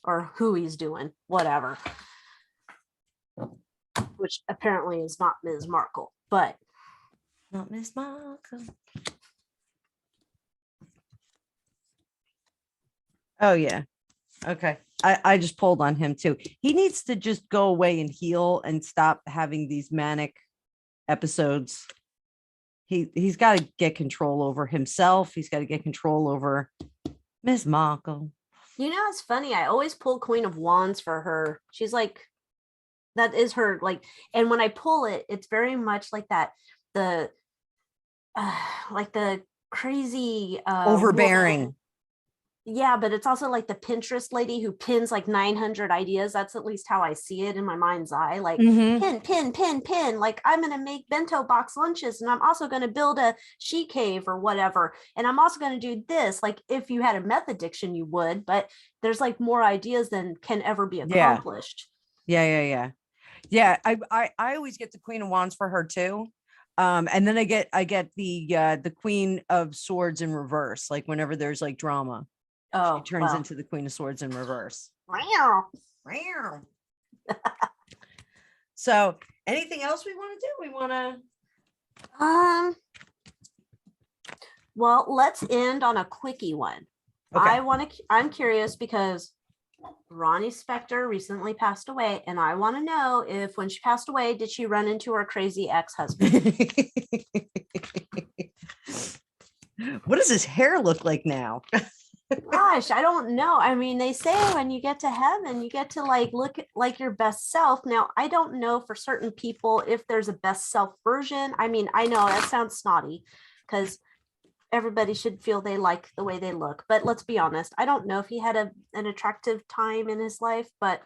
Or who he's doing, whatever. Which apparently is not Ms. Markle, but. Not Ms. Markle. Oh, yeah. Okay. I just pulled on him too. He needs to just go away and heal and stop having these manic episodes. He's got to get control over himself. He's got to get control over Ms. Markle. It's funny. I always pull Queen of Wands for her. She's like, that is her, like, and when I pull it, it's very much like that, the crazy overbearing woman. Yeah, but it's also like the Pinterest lady who pins like 900 ideas. That's at least how I see it in my mind's eye. Like pin. Like, I'm going to make bento box lunches, and I'm also going to build a she cave or whatever. And I'm also going to do this. Like, if you had a meth addiction, you would, but there's like more ideas than can ever be accomplished. Yeah. I always get the Queen of Wands for her too. And then I get the Queen of Swords in reverse. Like whenever there's like drama. She turns into the Queen of Swords in reverse. So anything else we want to do? We want to well, let's end on a quickie one. Okay. I'm curious because Ronnie Specter recently passed away, and I want to know if when she passed away, did she run into her crazy ex-husband? What does his hair look like now? Gosh, I don't know. I mean, they say when you get to heaven, you get to like look at like your best self. Now, I don't know for certain people if there's a best self version. I mean, I know that sounds snotty because everybody should feel they like the way they look. But let's be honest. I don't know if he had an attractive time in his life, but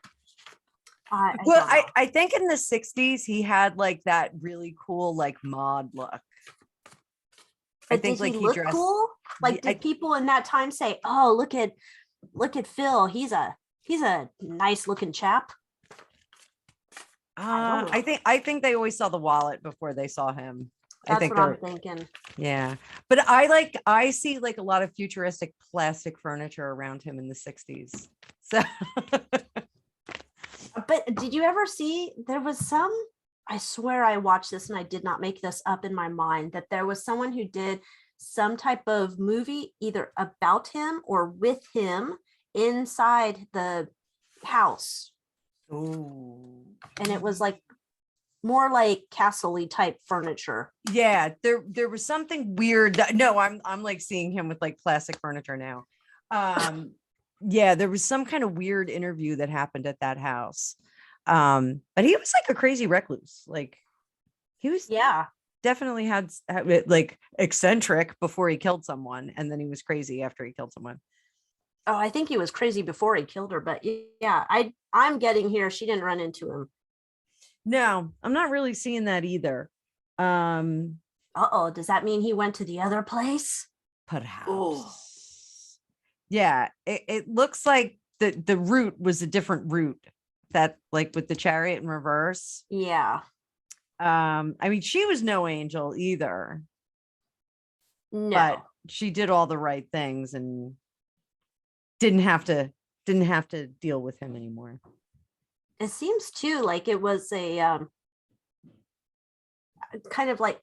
I think in the 60s, he had like that really cool, like mod look. But I think did he look dressed cool? Like, did people in that time say, "Oh, look at Phil. He's a nice looking chap"? I think they always saw the wallet before they saw him. That's what I'm thinking. Yeah, but I see like a lot of futuristic plastic furniture around him in the 60s. So, but did you ever see? There was some. I swear I watched this and I did not make this up in my mind, that there was someone who did some type of movie either about him or with him inside the house. Ooh. And it was like more like castle-y type furniture. Yeah, there was something weird. No, I'm like seeing him with like classic furniture now. Yeah, there was some kind of weird interview that happened at that house. But he was like a crazy recluse. Like he was Yeah. definitely had it, like eccentric before he killed someone, and then he was crazy after he killed someone. Oh, I think he was crazy before he killed her, but yeah, I'm getting here. She didn't run into him. No, I'm not really seeing that either. Um, Uh-oh, does that mean he went to the other place? perhaps. Yeah, it looks like the route was a different route, that like with the chariot in reverse. Yeah. I mean, she was no angel either, No. but she did all the right things and didn't have to deal with him anymore. It seems too like it was a kind of like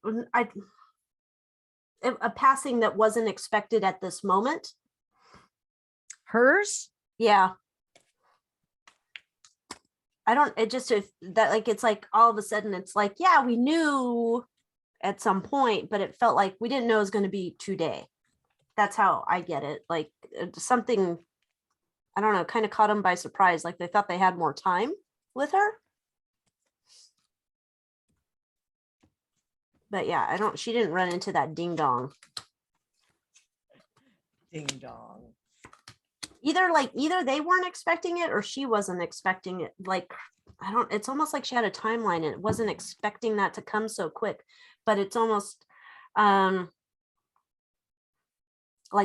a passing that wasn't expected at this moment. Hers? Yeah. I don't, it just, if that, like, it's like all of a sudden it's like, yeah, we knew at some point, but it felt like we didn't know it was going to be today. That's how I get it. Like something, I don't know, kind of caught them by surprise. Like they thought they had more time with her. But yeah, she didn't run into that ding dong. Ding dong. Either they weren't expecting it or she wasn't expecting it. Like, it's almost like she had a timeline and it wasn't expecting that to come so quick, but it's almost like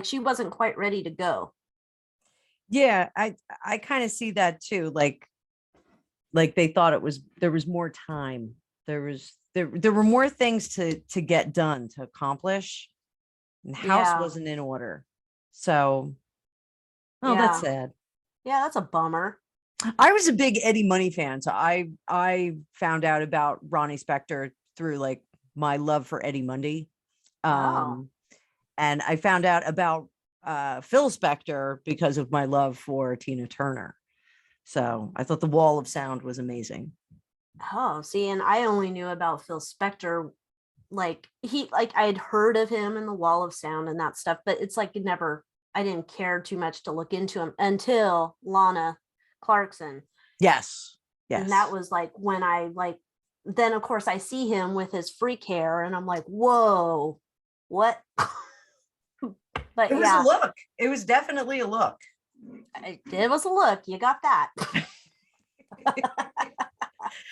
she wasn't quite ready to go. Yeah, I kind of see that too. Like they thought there was more time. There were more things to get done, to accomplish. And the house Yeah. wasn't in order. So, oh, Yeah. that's sad. Yeah, that's a bummer. I was a big Eddie Money fan, so I found out about Ronnie Specter through like my love for Eddie Money. Oh. And I found out about Phil Spector because of my love for Tina Turner. So I thought the Wall of Sound was amazing. Oh, see, and I only knew about Phil Spector, like I had heard of him in the Wall of Sound and that stuff, but it's like I didn't care too much to look into him until Lana Clarkson. Yes. Yes. And that was like when then of course I see him with his freak hair and I'm like, whoa, what? But It was a look. It was definitely a look. It was a look. You got that.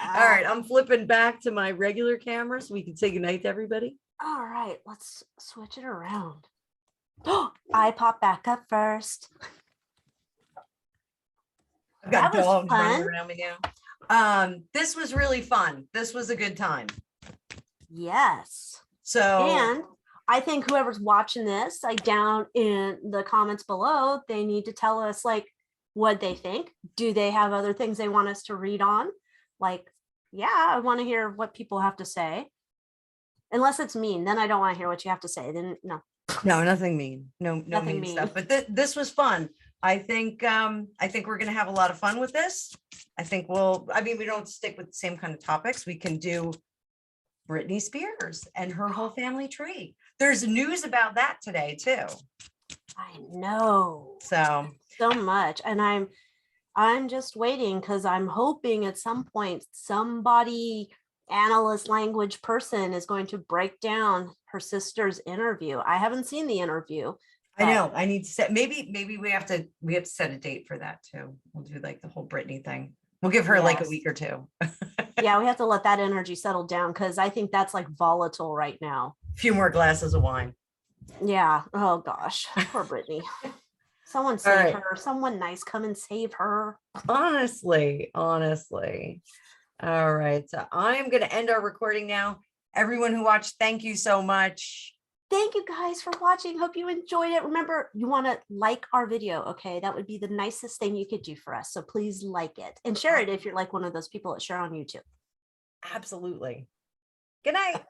All right, I'm flipping back to my regular camera so we can say goodnight to everybody. All right, let's switch it around. I pop back up first. I've got That was dogs running fun. around me now. This was really fun. This was a good time. Yes. So, And I think whoever's watching this, like down in the comments below, they need to tell us like what they think. Do they have other things they want us to read on? Like, yeah, I want to hear what people have to say. Unless it's mean, then I don't want to hear what you have to say. Then no. No, nothing mean. No Nothing mean mean. stuff. but this was fun. I think we're gonna have a lot of fun with this. We don't stick with the same kind of topics. We can do Britney Spears and her whole family tree. There's news about that today too. I know So much. And I'm just waiting because I'm hoping at some point somebody analyst language person is going to break down her sister's interview. I haven't seen the interview. I know I need to set, maybe we have to set a date for that too. We'll do like the whole Britney thing. We'll give her like a Yes. week or two. Yeah, we have to let that energy settle down because I think that's like volatile right now. A few more glasses of wine. Yeah. Oh gosh. Poor Brittany. Someone save right. her. Someone nice come and save her. Honestly. All right. So I'm going to end our recording now. Everyone who watched, thank you so much. Thank you guys for watching. Hope you enjoyed it. Remember, you want to like our video, okay? That would be the nicest thing you could do for us. So please like it and share it if you're like one of those people that share on YouTube. Absolutely. Good night.